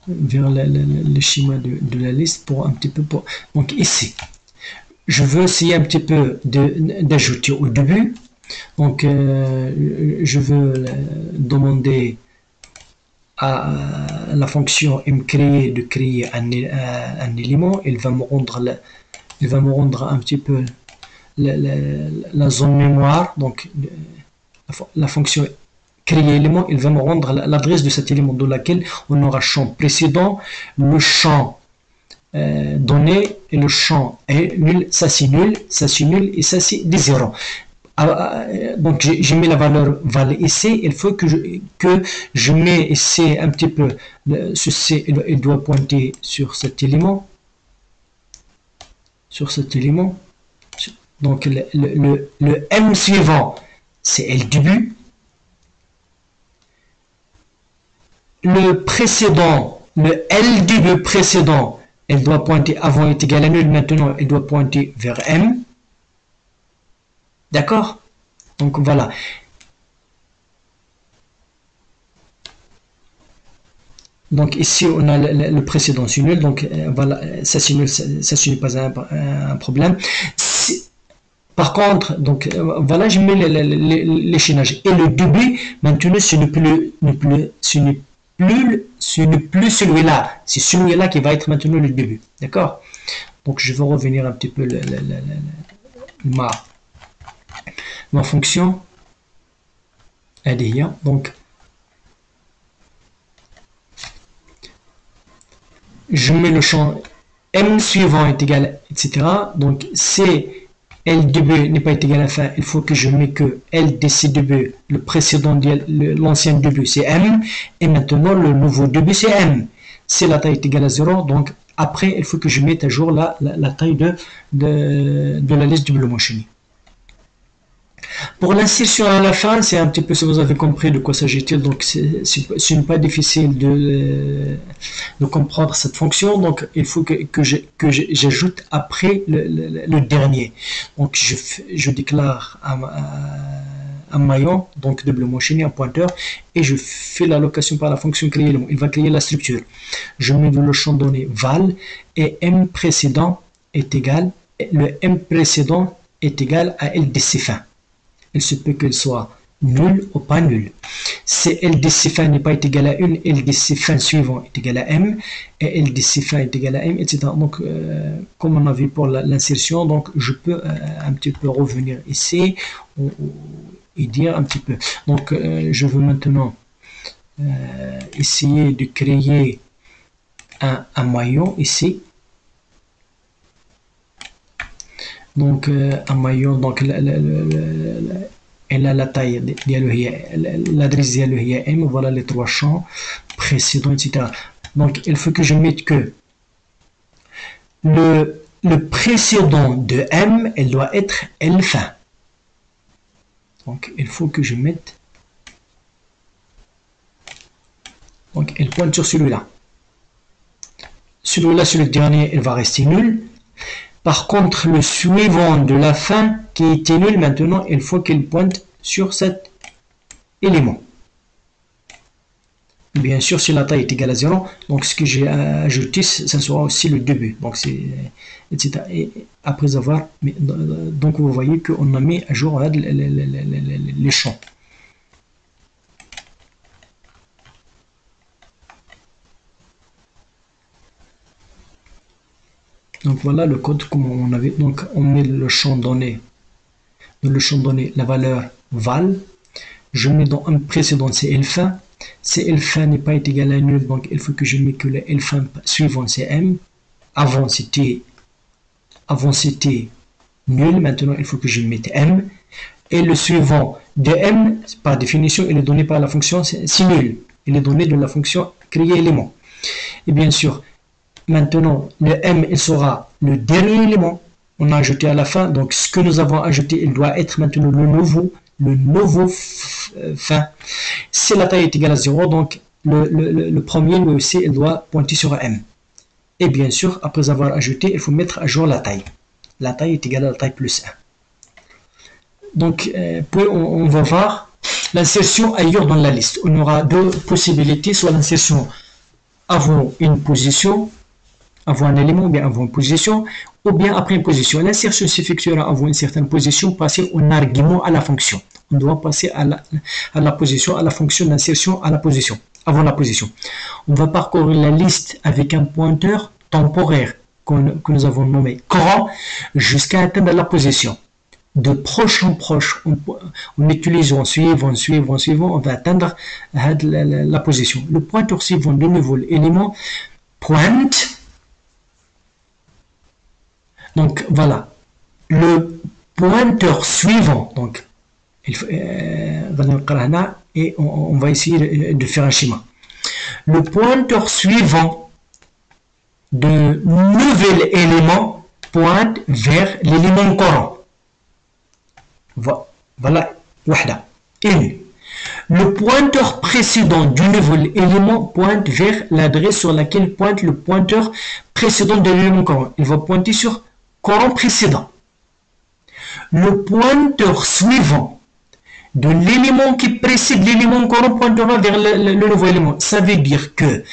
vers le schéma de la liste pour un petit peu donc ici je veux essayer un petit peu d'ajouter au début. Donc je veux demander à la fonction mCreate de créer un élément. Il va me rendre un petit peu la zone mémoire. Donc la fonction créer élément, il va me rendre l'adresse de cet élément dans laquelle on aura champ précédent, le champ donné et le champ est nul, ça c'est nul, ça c'est nul et ça c'est des zéros. Donc j'ai mis la valeur val ici, il faut que je mets ici un petit peu, ceci il doit pointer sur cet élément, donc le M suivant c'est L début, le précédent, le L début précédent, elle doit pointer avant est égal à nul, maintenant elle doit pointer vers M. D'accord? Donc voilà. Donc ici on a le précédent c'est nul, donc voilà, ça c'est nul, ça ce n'est pas un problème. Par contre, donc voilà, je mets l'échénage. Et le début, maintenant ce n'est plus celui-là. C'est celui-là qui va être maintenant le début. D'accord? Donc je vais revenir un petit peu ma fonction. Elle est hier. Donc je mets le champ M suivant est égal, etc. Donc c'est L de B n'est pas égal à fin, il faut que je mette que L dc de B, le précédent, l'ancien de B c'est M, et maintenant le nouveau de B c'est M. Si la taille est égale à 0, donc après il faut que je mette à jour la taille de la liste du double enchaîné. Pour l'insertion à la fin, c'est un petit peu si vous avez compris de quoi s'agit-il, donc ce n'est pas difficile de comprendre cette fonction, donc il faut que j'ajoute après le dernier. Donc je déclare un maillon, donc doublement enchaîné, un pointeur, et je fais l'allocation par la fonction créer élément. Il va créer la structure. Je mets dans le champ donné val et M précédent est égal, le M précédent est égal à LDC fin. Il se peut qu'elle soit nulle ou pas nulle. Si LDC fin n'est pas égal à 1, LDC fin suivant est égal à M, et LDC fin est égal à M, etc. Donc, comme on a vu pour l'insertion, donc je peux un petit peu revenir ici et dire un petit peu. Donc, je veux maintenant essayer de créer un maillon ici. Donc un maillon, donc elle a la taille l'adresse de M, voilà les trois champs précédents, etc. Donc il faut que je mette que le précédent de M, elle doit être L fin. Donc il faut que je mette, donc elle pointe sur celui-là. Celui-là, sur le dernier, il va rester nul. Par contre, le suivant de la fin qui était nul, maintenant, il faut qu'il pointe sur cet élément. Bien sûr, si la taille est égale à 0, donc ce que j'ai ajouté, ça sera aussi le début. Donc, c'est etc. Et après avoir, donc vous voyez qu'on a mis à jour les champs. Donc voilà le code comment on avait. Donc on met le champ donné, dans le champ donné la valeur val. Je mets dans un précédent c'est L fin. Si L fin n'est pas égal à nul, donc il faut que je mette que le L fin suivant c'est M. Avant c'était nul, maintenant il faut que je mette M. Et le suivant de M, par définition, il est donné par la fonction c'est nul. Il est donné de la fonction créer élément. Et bien sûr, maintenant, le M, il sera le dernier élément. On a ajouté à la fin. Donc, ce que nous avons ajouté, il doit être maintenant le nouveau fin. Si la taille est égale à 0, donc le premier, lui aussi, il doit pointer sur M. Et bien sûr, après avoir ajouté, il faut mettre à jour la taille. La taille est égale à la taille plus 1. Donc, puis on va voir l'insertion ailleurs dans la liste. On aura deux possibilités, soit l'insertion avant une position, avant un élément, ou bien avant une position, ou bien après une position. L'insertion s'effectuera avant une certaine position, passer en argument à la fonction. On doit passer à la position, à la fonction d'insertion, à la position, avant la position. On va parcourir la liste avec un pointeur temporaire que nous avons nommé courant jusqu'à atteindre la position. De proche en proche, en utilisant suivant, on va atteindre la position. Le pointeur suivant de nouveau l'élément pointe. Donc voilà, le pointeur suivant, donc et on va essayer de faire un schéma. Le pointeur suivant de nouvel élément pointe vers l'élément courant. Voilà, une. Le pointeur précédent du nouvel élément pointe vers l'adresse sur laquelle pointe le pointeur précédent de l'élément courant. Il va pointer sur courant précédent. Le pointeur suivant de l'élément qui précède l'élément courant pointera vers le nouveau élément. Ça veut dire que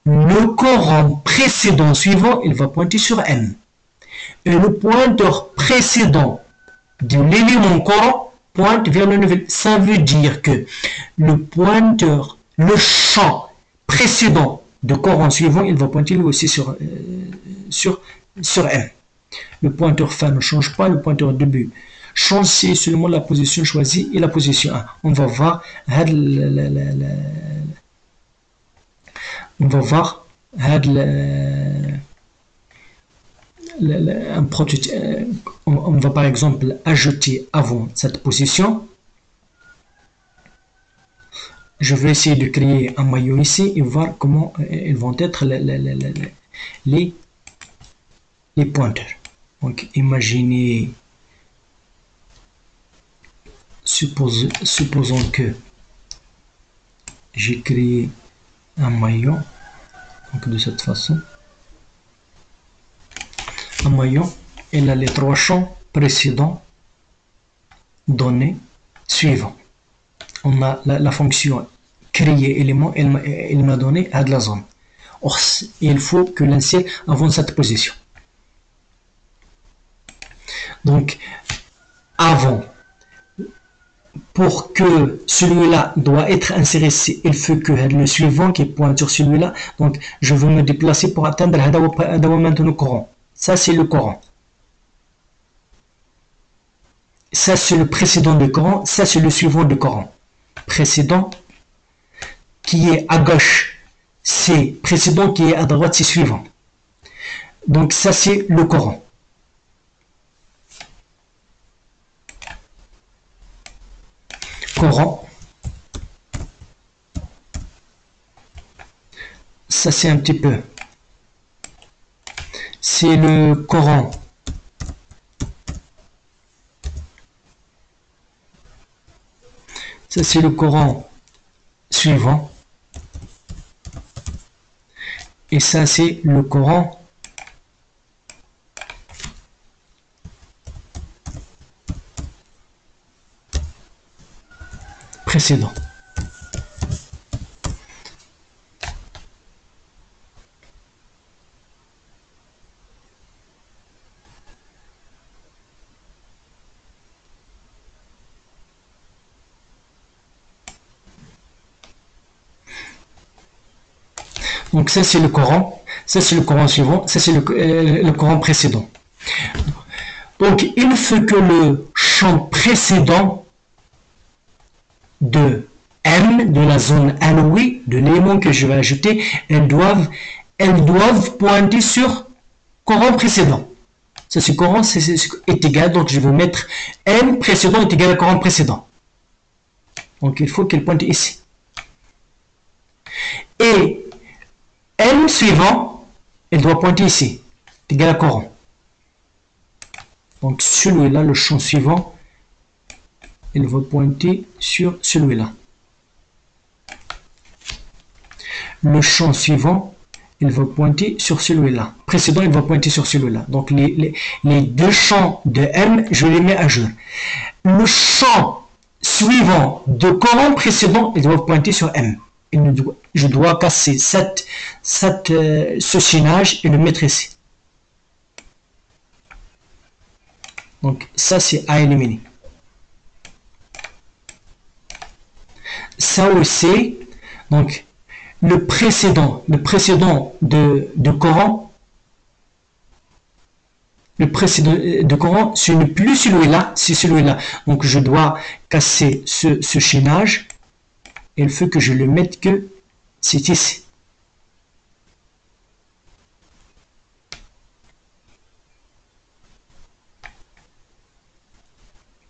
le courant précédent suivant, il va pointer sur M. Et le pointeur précédent de l'élément courant pointe vers le nouvel. Ça veut dire que le pointeur, le champ précédent de courant suivant, il va pointer lui aussi sur M. Le pointeur fin ne change pas, le pointeur début change, c'est seulement la position choisie et la position 1. On va voir un prototype. On va par exemple ajouter avant cette position. Je vais essayer de créer un maillot ici et voir comment ils vont être les pointeurs. Donc imaginez, supposons que j'ai créé un maillot, donc de cette façon. Un maillot, il a les trois champs précédents, données, suivants. On a la fonction créer élément, elle m'a donné à de la zone. Or, il faut que l'insère avant cette position. Donc, avant, pour que celui-là doit être inséré, il faut que le suivant qui pointe sur celui-là, donc je veux me déplacer pour atteindre maintenant courant. Ça, c'est le courant. Ça, c'est le précédent de courant. Ça, c'est le suivant de courant. Précédent qui est à gauche, c'est précédent qui est à droite, c'est suivant. Donc, ça, c'est le courant. Courant. Ça, c'est un petit peu. C'est le courant. Ça, c'est le courant suivant. Et ça, c'est le courant précédent. Donc ça, c'est le courant. Ça, c'est le Coran suivant. Ça, c'est le Coran précédent. Donc, il faut que le champ précédent de M, de la zone allouée, de l'élément que je vais ajouter, elles doivent pointer sur Coran précédent. Ça, c'est Coran est égal, donc je vais mettre M précédent est égal à Coran précédent. Donc, il faut qu'elle pointe ici. Et M suivant, elle doit pointer ici, est égal à Coran. Donc, celui-là, le champ suivant, il va pointer sur celui-là. Le champ suivant, il va pointer sur celui-là. Précédent, il va pointer sur celui-là. Donc, les deux champs de M, je les mets à jour. Le champ suivant de Coran précédent, il doit pointer sur M. Je dois casser ce chaînage et le mettre ici. Donc, ça, c'est à éliminer. Ça aussi, donc, le précédent de Coran, ce n'est plus celui-là, c'est celui-là. Donc, je dois casser ce chaînage. Et il faut que je le mette que c'est ici.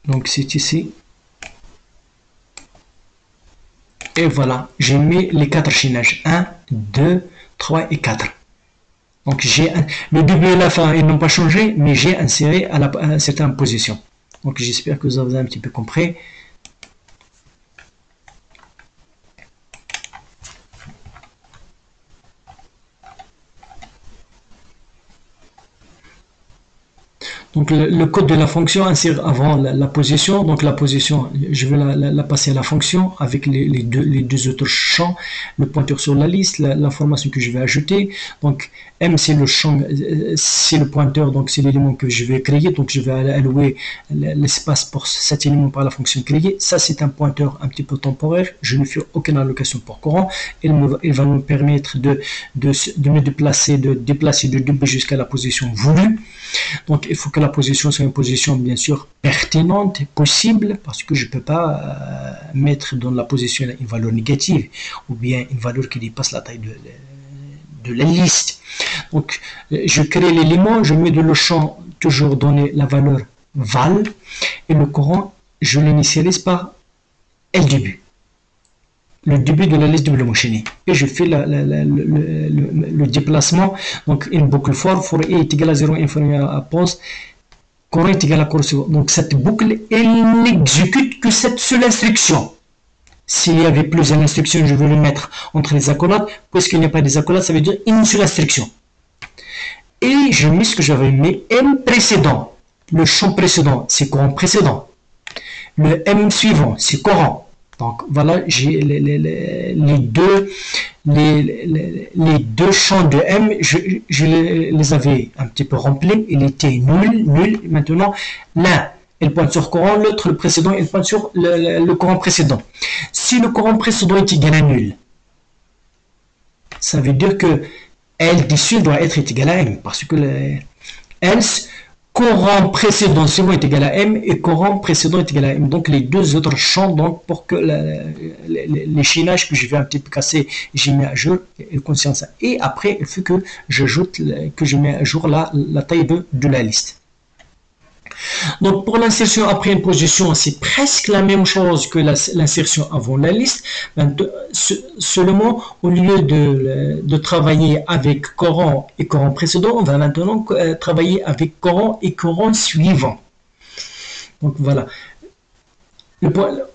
Donc, c'est ici. Et voilà, j'ai mis les 4 chaînages. 1, 2, 3 et 4. Donc, le début et la fin, ils n'ont pas changé, mais j'ai inséré à certaines positions. Donc, j'espère que vous avez un petit peu compris. Donc le code de la fonction insère avant la position. Donc la position, je vais la passer à la fonction avec les deux autres champs, le pointeur sur la liste, l'information que je vais ajouter. Donc M c'est le champ, c'est le pointeur, donc c'est l'élément que je vais créer. Donc je vais allouer l'espace pour cet élément par la fonction créer. Ça c'est un pointeur un petit peu temporaire. Je ne fais aucune allocation pour Coran. Il va me permettre de me déplacer de début jusqu'à la position voulue. Donc il faut que la position soit une position bien sûr pertinente, possible, parce que je ne peux pas mettre dans la position une valeur négative ou bien une valeur qui dépasse la taille de la liste. Donc je crée l'élément, je mets dans le champ toujours donner la valeur val et le Coran je l'initialise par L début. Le début de la liste de enchaînée et je fais le déplacement, donc une boucle for i est égal à 0 inférieur à pause, Coran est égal à Coran suivant. Donc cette boucle elle n'exécute que cette seule instruction. S'il y avait plusieurs instructions, je vais le mettre entre les accolades. Puisqu'il n'y a pas des accolades, ça veut dire une seule instruction. Et je mets ce que j'avais mis M précédent. Le champ précédent, c'est Coran précédent. Le M suivant, c'est Coran. Donc voilà, j'ai les deux champs de M, je les avais un petit peu remplis, il était nul. Maintenant, l'un, il pointe sur Coran, l'autre, le précédent, il pointe sur le Coran précédent. Si le Coran précédent est égal à nul, ça veut dire que L dessus doit être égal à M, parce que else, Coran précédent suivant est égal à M et Coran précédent est égal à M. Donc les deux autres champs, donc pour que les chaînages que je vais un petit peu casser, j'ai mis à jour, il contient ça. Et après, il faut que j'ajoute, que je mets à jour la taille de la liste. Donc pour l'insertion après une position, c'est presque la même chose que l'insertion avant la liste. Seulement, au lieu de travailler avec Coran et Coran précédent, on va maintenant travailler avec Coran et Coran suivant. Donc voilà.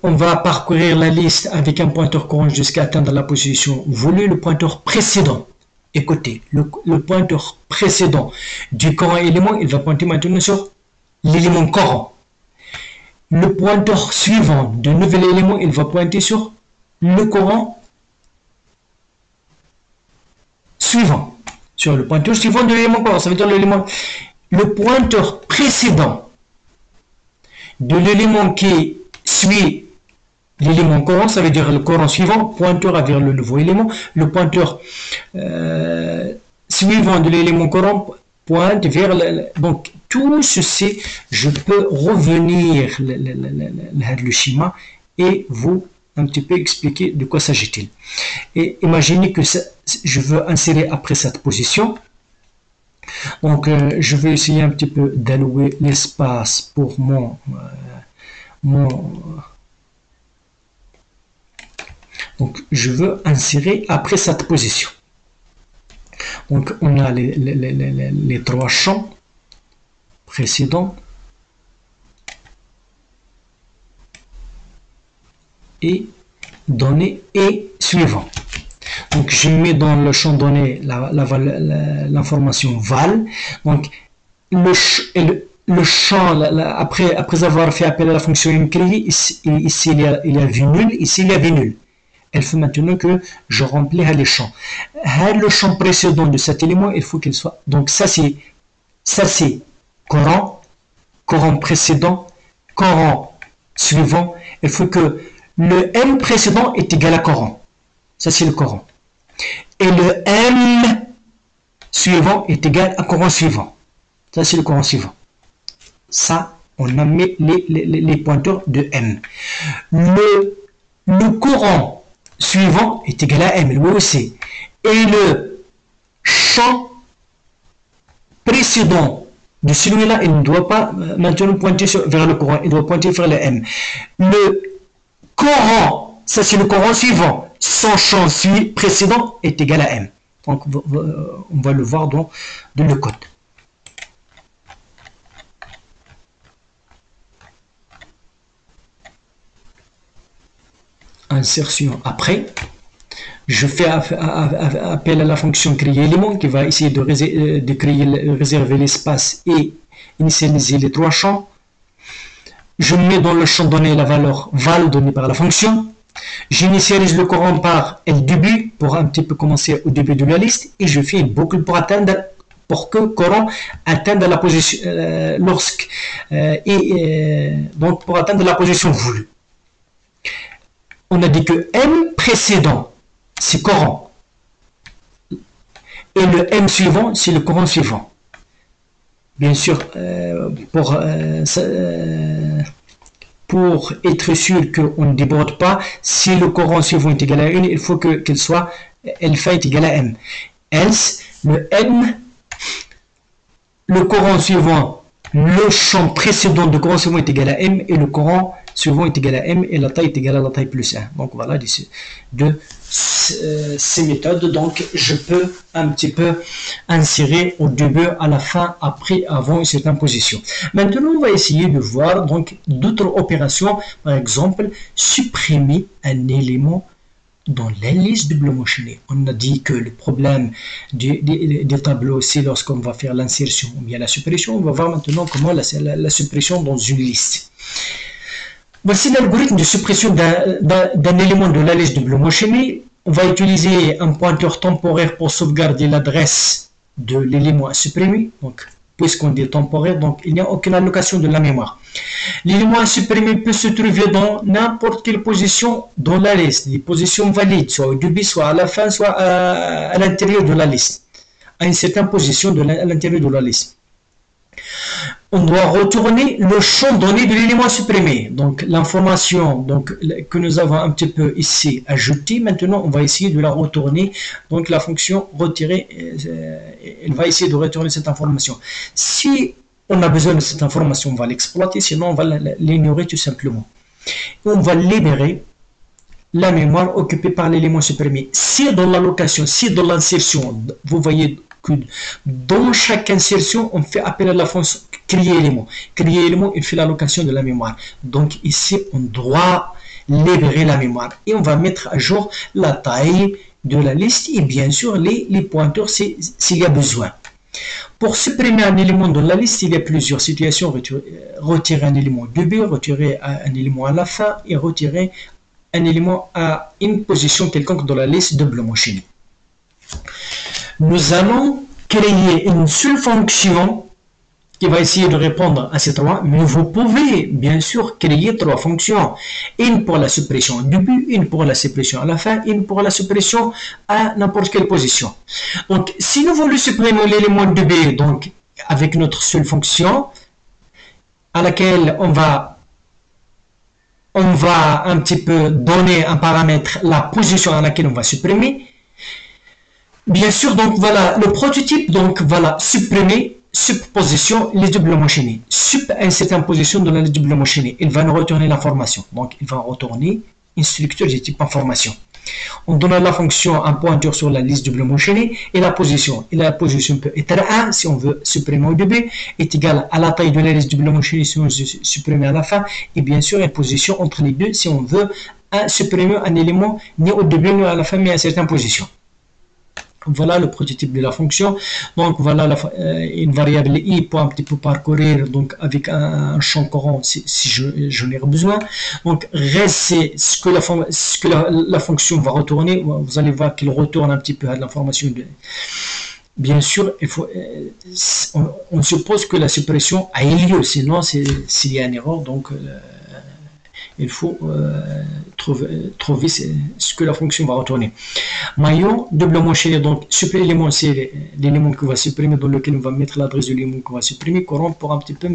On va parcourir la liste avec un pointeur Coran jusqu'à atteindre la position voulue, le pointeur précédent. Écoutez, le pointeur précédent du Coran élément, il va pointer maintenant sur l'élément Coran. Le pointeur suivant de nouvel élément, il va pointer sur le Coran suivant. Sur le pointeur suivant de l'élément Coran. Ça veut dire le pointeur précédent de l'élément qui suit l'élément Coran, ça veut dire le Coran suivant, pointeur vers le nouveau élément. Le pointeur suivant de l'élément courant pointe vers donc tout ceci, je peux revenir le schéma et vous un petit peu expliquer de quoi s'agit-il. Et imaginez que je veux insérer après cette position. Donc je vais essayer un petit peu d'allouer l'espace pour donc je veux insérer après cette position. Donc on a les trois champs précédents et donné et suivant. Donc je mets dans le champ donné l'information val. Donc le champ, après avoir fait appel à la fonction mcreate, ici il y a vu nul, ici il y a vu nul. Elle fait maintenant que je remplis les champs. Le champ précédent de cet élément, il faut qu'il soit. Donc ça c'est courant, courant précédent, courant suivant. Il faut que le M précédent est égal à courant. Ça c'est le courant. Et le M suivant est égal à courant suivant. Ça c'est le courant suivant. Ça, on a mis les pointeurs de M. Le courant suivant est égal à M, lui aussi. Et le champ précédent de celui-là, il ne doit pas maintenant pointer vers le courant, il doit pointer vers le M. Le courant, ça c'est le courant suivant, son champ précédent est égal à M. Donc on va le voir dans le code. Insertion après, je fais appel à la fonction créer élément qui va essayer de réserver l'espace et initialiser les trois champs. Je mets dans le champ donné la valeur val donnée par la fonction. J'initialise le courant par L début pour un petit peu commencer au début de la liste et je fais une boucle pour que courant atteigne la position donc pour atteindre la position voulue. On a dit que M précédent, c'est courant. Et le M suivant, c'est le courant suivant. Bien sûr, pour être sûr qu'on ne déborde pas, si le courant suivant est égal à 1, il faut qu'elle soit alpha est égal à M. Else, le M, le courant suivant, le champ précédent de courant suivant est égal à M et le courant suivant est égal à M et la taille est égale à la taille plus 1. Donc voilà, de ces méthodes, donc je peux un petit peu insérer au début, à la fin, après, avant une certaine position. Maintenant, on va essayer de voir donc d'autres opérations, par exemple, supprimer un élément dans la liste doublement chaînée. On a dit que le problème des tableaux, c'est lorsqu'on va faire l'insertion ou bien la suppression. On va voir maintenant comment la suppression dans une liste. Voici l'algorithme de suppression d'un élément de la liste doublement chaînée. On va utiliser un pointeur temporaire pour sauvegarder l'adresse de l'élément à supprimer. Donc, puisqu'on dit temporaire, donc il n'y a aucune allocation de la mémoire. L'élément à supprimer peut se trouver dans n'importe quelle position dans la liste. Des positions valides, soit au début, soit à la fin, soit à l'intérieur de la liste. À une certaine position à l'intérieur de la liste. On doit retourner le champ donné de l'élément supprimé. Donc l'information que nous avons un petit peu ici ajoutée, maintenant on va essayer de la retourner. Donc la fonction retirer, elle va essayer de retourner cette information. Si on a besoin de cette information, on va l'exploiter, sinon on va l'ignorer tout simplement. On va libérer la mémoire occupée par l'élément supprimé. Si dans l'allocation, si dans l'insertion, vous voyez que dans chaque insertion, on fait appel à la fonction créer élément. Créer élément, il fait l'allocation de la mémoire. Donc ici, on doit libérer la mémoire. Et on va mettre à jour la taille de la liste et bien sûr les pointeurs s'il y a besoin. Pour supprimer un élément de la liste, il y a plusieurs situations. Retirer un élément au début, retirer un élément à la fin et retirer un élément à une position quelconque dans la liste doublement chaînée. Nous allons créer une seule fonction qui va essayer de répondre à ces trois, mais vous pouvez bien sûr créer trois fonctions. Une pour la suppression au début, une pour la suppression à la fin, une pour la suppression à n'importe quelle position. Donc, si nous voulons supprimer l'élément de B, donc avec notre seule fonction, à laquelle on va un petit peu donner un paramètre, la position à laquelle on va supprimer. Bien sûr, donc voilà, le prototype, donc voilà, supprimer, subposition, les doublement enchaînés. Sup à une certaine position dans la liste doublement enchaînée. Il va nous retourner l'information. Donc, il va retourner une structure de type information. On donne à la fonction un pointeur sur la liste doublement enchaînée et la position. Et la position peut être 1 si on veut supprimer au début, est égale à la taille de la liste doublement enchaînée si on veut supprimer à la fin. Et bien sûr, une position entre les deux si on veut supprimer un élément ni au début ni à la fin, mais à certaines positions. Voilà le prototype de la fonction. Donc voilà une variable i pour un petit peu parcourir donc avec un champ courant si j'en ai besoin. Donc reste c'est ce que la fonction va retourner. Vous allez voir qu'il retourne un petit peu à l'information de. Bien sûr, il faut, on suppose que la suppression a eu lieu, sinon s'il y a une erreur, donc il faut trouver ce que la fonction va retourner. Maillon, doublement enchaîné, donc supplément, c'est l'élément qu'on va supprimer, dans lequel on va mettre l'adresse de l'élément qu'on va supprimer. Courant pour un petit peu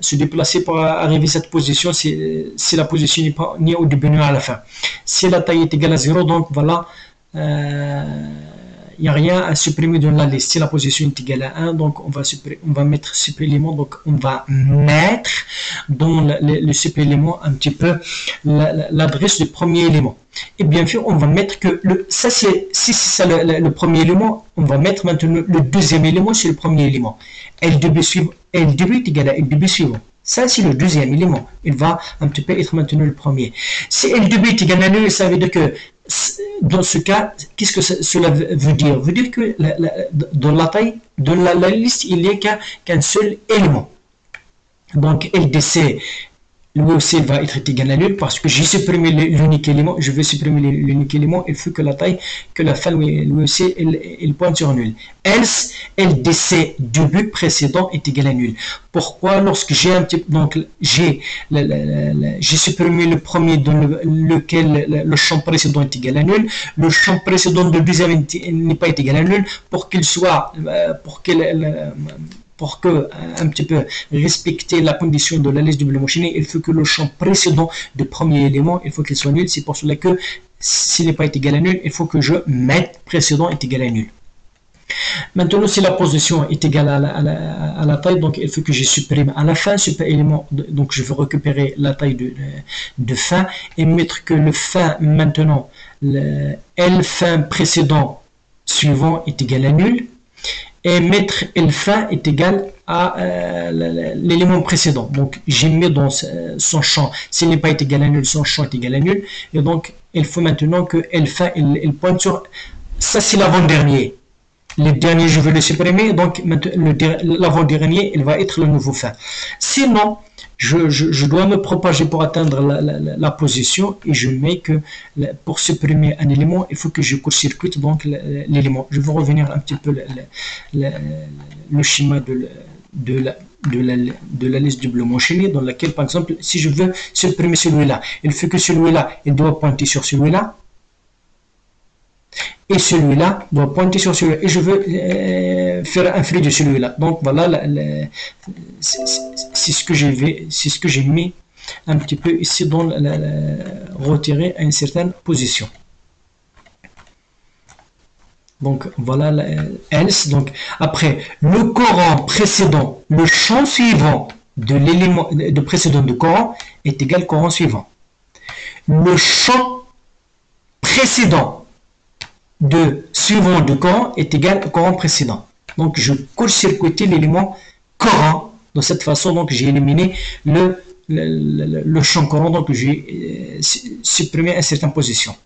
se déplacer pour arriver à cette position, si la position n'est pas ni au début ni à la fin. Si la taille est égale à 0, donc voilà, il n'y a rien à supprimer dans la liste. Si la position est égale à 1, donc on va mettre supplément, donc on va mettre dans le supplément un petit peu l'adresse du premier élément. Et bien sûr, on va mettre que si c'est ça le premier élément, on va mettre maintenant le deuxième élément sur le premier élément. LDB est égal à LDB suivant. Ça, c'est le deuxième élément. Il va un petit peu être maintenant le premier. Si LDB est égal à 0, ça veut dire que dans ce cas, qu'est-ce que cela veut dire? Veut dire que dans la taille de la liste, il n'y a qu'un seul élément. Donc, LDC, lui aussi va être égal à nul parce que j'ai supprimé l'unique élément. Je veux supprimer l'unique élément. Il faut que la taille, que la fin, lui aussi, il pointe sur nul. Else, LDC du but précédent est égal à nul. Pourquoi? Lorsque j'ai un petit, donc j'ai supprimé le premier dans lequel le champ précédent est égal à nul, le champ précédent de deuxième n'est pas égal à nul pour qu'il soit, pour que un petit peu respecter la condition de la liste doublement enchaînée, il faut que le champ précédent du premier élément, il faut qu'il soit nul. C'est pour cela que s'il n'est pas égal à nul, il faut que je mette précédent est égal à nul. Maintenant, si la position est égale à la taille, donc il faut que je supprime à la fin ce élément. Donc je veux récupérer la taille de fin et mettre que le fin maintenant, le L fin précédent suivant est égal à nul. Et mettre L fin est égal à l'élément précédent. Donc, j'ai mis dans son champ, s'il n'est pas égal à nul, son champ est égal à nul. Et donc, il faut maintenant que L fin, il pointe sur, ça c'est l'avant-dernier. Le dernier, je veux le supprimer, donc l'avant-dernier, il va être le nouveau fin. Sinon, je dois me propager pour atteindre la position et je mets que pour supprimer un élément, il faut que je court-circuite donc l'élément. Je vais revenir un petit peu le schéma de la liste doublement enchaînée dans laquelle, par exemple, si je veux supprimer celui-là, il faut que celui-là, il doit pointer sur celui-là. Et celui-là doit pointer sur celui-là. Et je veux faire un flux de celui-là. Donc voilà, c'est ce que j'ai mis un petit peu ici dans retirer à une certaine position. Donc voilà else. Donc après le courant précédent, le champ suivant de l'élément de précédent de courant est égal au courant suivant. Le champ précédent de suivant de courant est égal au courant précédent. Donc je court-circuiter l'élément courant de cette façon. Donc j'ai éliminé le champ courant, donc j'ai supprimé une certaine position.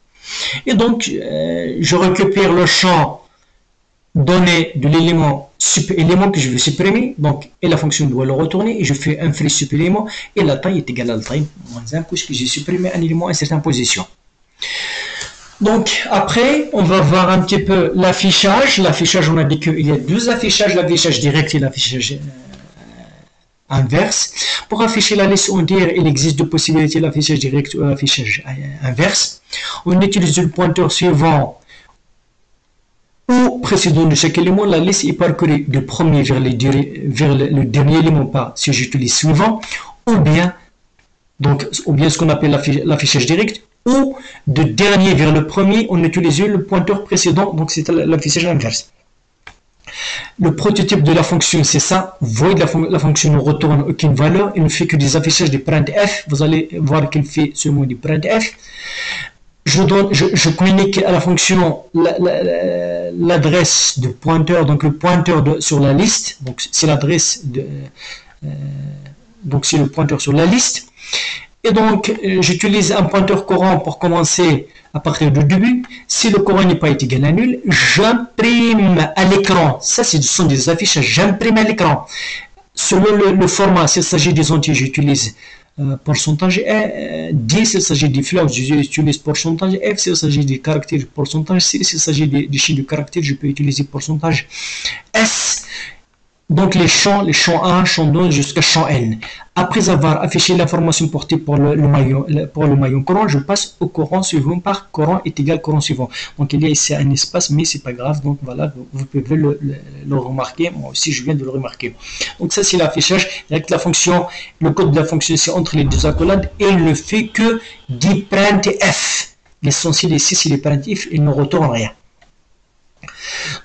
Et donc je récupère le champ donné de l'élément que je veux supprimer, donc et la fonction doit le retourner et je fais un free supplément et la taille est égale à la taille moins 1 puisque j'ai supprimé un élément à une certaine position. Donc après, on va voir un petit peu l'affichage. L'affichage, on a dit qu'il y a deux affichages, l'affichage direct et l'affichage inverse. Pour afficher la liste entière, il existe deux possibilités, l'affichage direct ou l'affichage inverse. On utilise le pointeur suivant ou précédent de chaque élément. La liste est parcourue du premier vers le dernier élément par si j'utilise suivant, ou bien ce qu'on appelle l'affichage direct, ou de dernier vers le premier, on utilise le pointeur précédent, donc c'est l'affichage inverse. Le prototype de la fonction, c'est ça. Void, la fonction ne retourne aucune valeur, il ne fait que des affichages de printf. Vous allez voir qu'il fait seulement du printf. Je communique à la fonction l'adresse de pointeur, donc le pointeur sur la liste, donc c'est l'adresse de, donc c'est le pointeur sur la liste. Et donc, j'utilise un pointeur courant pour commencer à partir du début. Si le courant n'est pas égal à nul, j'imprime à l'écran. Ça, ce sont des affichages. J'imprime à l'écran. Selon le format, s'il s'agit des entiers, j'utilise pourcentage 10, s'il s'agit des fleurs, j'utilise pourcentage F, s'il s'agit des caractères, pourcentage C, s'il s'agit des chiffres de caractères, je peux utiliser pourcentage S. Donc les champs 1, champ 2 jusqu'à champ N. Après avoir affiché l'information portée pour le maillon courant, je passe au courant suivant par courant est égal courant suivant. Donc il y a ici un espace, mais c'est pas grave. Donc voilà, vous pouvez le remarquer. Moi aussi, je viens de le remarquer. Donc ça, c'est l'affichage. Avec la fonction, le code de la fonction, c'est entre les deux accolades et il ne fait que du printf. L'essentiel ici, c'est le printf, il ne retourne rien.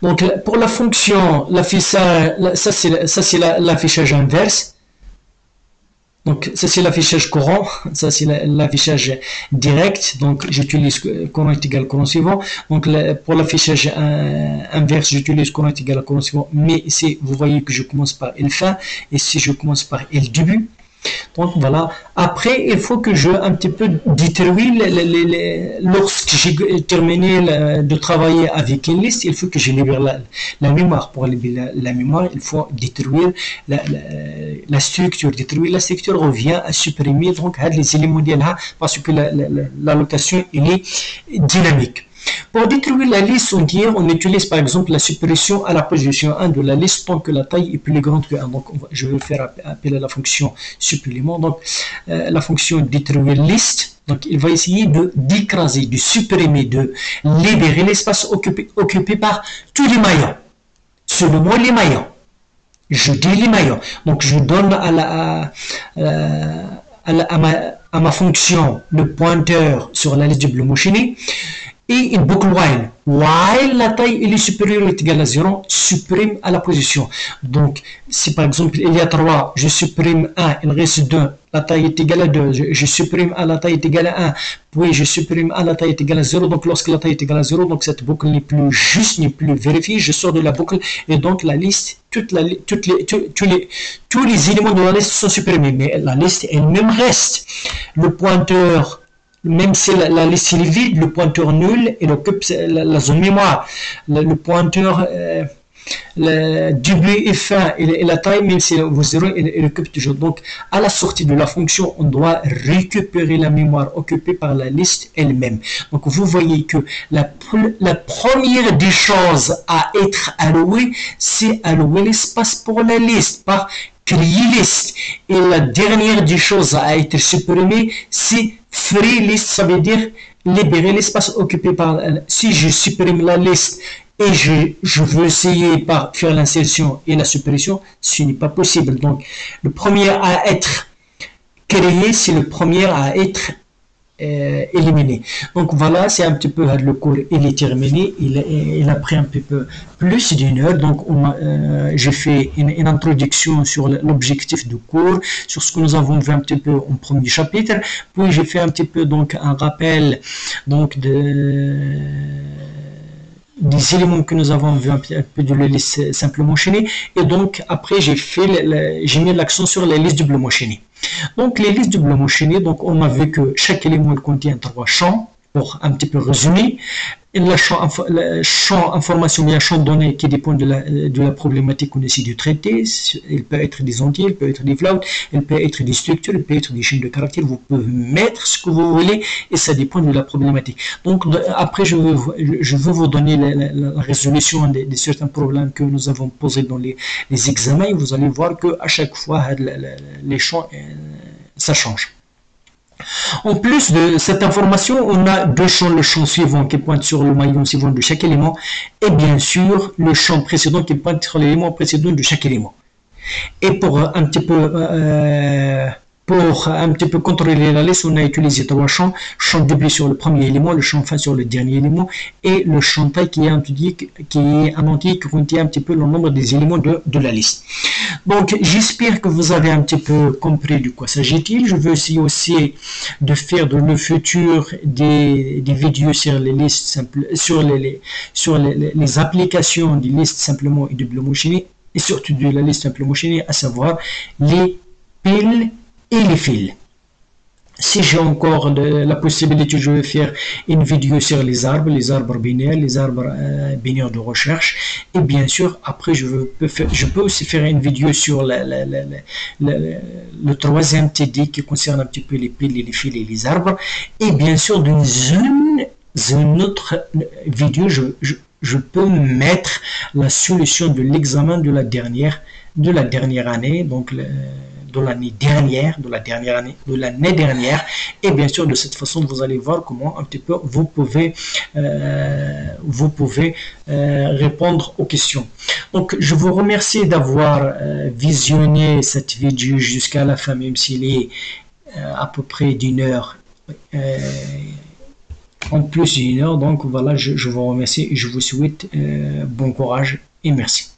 Donc pour la fonction, ça c'est l'affichage inverse. Donc ça c'est l'affichage courant, ça c'est l'affichage direct. Donc j'utilise courant est égal courant suivant. Donc pour l'affichage inverse, j'utilise courant est égal courant suivant. Mais ici vous voyez que je commence par L fin et si je commence par L début. Donc voilà. Après, il faut que je un petit peu détruire lorsque j'ai terminé de travailler avec une liste, il faut que je libère la mémoire. Pour libérer la mémoire, il faut détruire la structure. Détruire la structure revient à supprimer donc les éléments là parce que l'allocation est dynamique. Pour détruire la liste entière, on utilise par exemple la suppression à la position 1 de la liste tant que la taille est plus grande que 1. Donc, je vais faire appel à la fonction supplément. Donc, la fonction détruire liste. Donc, il va essayer d'écraser, de supprimer, de libérer l'espace occupé par tous les maillons. Seulement les maillons. Je dis les maillons. Donc, je donne à ma fonction le pointeur sur la liste du Bloomsbury. Et une boucle while la taille est supérieure ou est égale à 0, supprime à la position. Donc, si par exemple il y a 3, je supprime 1, il reste 2, la taille est égale à 2, je supprime 1, la taille est égale à 1, puis je supprime 1, la taille est égale à 0, donc lorsque la taille est égale à 0, donc cette boucle n'est plus juste, n'est plus vérifiée, je sors de la boucle et donc la liste, tous les éléments de la liste sont supprimés, mais la liste elle-même reste. Le pointeur, même si la liste est vide, le pointeur nul, il occupe la zone mémoire. Le pointeur début et fin et la taille, même si vous 0, il occupe toujours. Donc, à la sortie de la fonction, on doit récupérer la mémoire occupée par la liste elle-même. Donc, vous voyez que la première des choses à être allouée, c'est allouer l'espace pour la liste par créer liste. Et la dernière des choses à être supprimée, c'est free list, ça veut dire libérer l'espace occupé par. Si je supprime la liste et je veux essayer par faire l'insertion et la suppression, ce n'est pas possible. Donc, le premier à être créé, c'est le premier à être éliminé. Donc voilà, c'est un petit peu le cours, il est terminé, il a pris un petit peu plus d'une heure. Donc j'ai fait une introduction sur l'objectif du cours, sur ce que nous avons vu un petit peu en premier chapitre, puis j'ai fait un petit peu donc un rappel donc des éléments que nous avons vu un peu de la liste simplement enchaînée, et donc après j'ai mis l'accent sur les listes doublement enchaînées. Donc les listes doublement enchaînées, donc on a vu que chaque élément contient 3 champs, pour un petit peu résumer. Le champ information, il y a un champ de données qui dépend de la problématique qu'on essaie de traiter. Il peut être des entiers, il peut être des floats, il peut être des structures, il peut être des chaînes de caractères. Vous pouvez mettre ce que vous voulez et ça dépend de la problématique. Donc, après, je veux vous donner la résolution de certains problèmes que nous avons posés dans les examens et vous allez voir qu'à chaque fois, les champs, ça change. En plus de cette information, on a deux champs, le champ suivant qui pointe sur le maillon suivant de chaque élément et bien sûr le champ précédent qui pointe sur l'élément précédent de chaque élément. Et pour un petit peu contrôler la liste, on a utilisé trois champs. Champ début sur le premier élément, le champ fin sur le dernier élément et le champ taille qui est un entier qui contient un petit peu le nombre des éléments de la liste. Donc, j'espère que vous avez un petit peu compris de quoi s'agit-il. Je veux essayer aussi de faire dans le futur des vidéos sur les listes simples, sur les applications des listes simplement et de Blue Motion et surtout de la liste simplement machine, à savoir les piles et les fils. Si j'ai encore la possibilité, je vais faire une vidéo sur les arbres binaires de recherche. Et bien sûr, après, je peux aussi faire une vidéo sur le troisième TD qui concerne un petit peu les piles, les fils et les arbres. Et bien sûr, dans une autre vidéo, je peux mettre la solution de l'examen de la dernière année, donc de l'année dernière, et bien sûr de cette façon vous allez voir comment un petit peu vous pouvez répondre aux questions. Donc je vous remercie d'avoir visionné cette vidéo jusqu'à la fin, même s'il est à peu près d'une heure. En plus d'une heure, donc voilà, je vous remercie et je vous souhaite bon courage et merci.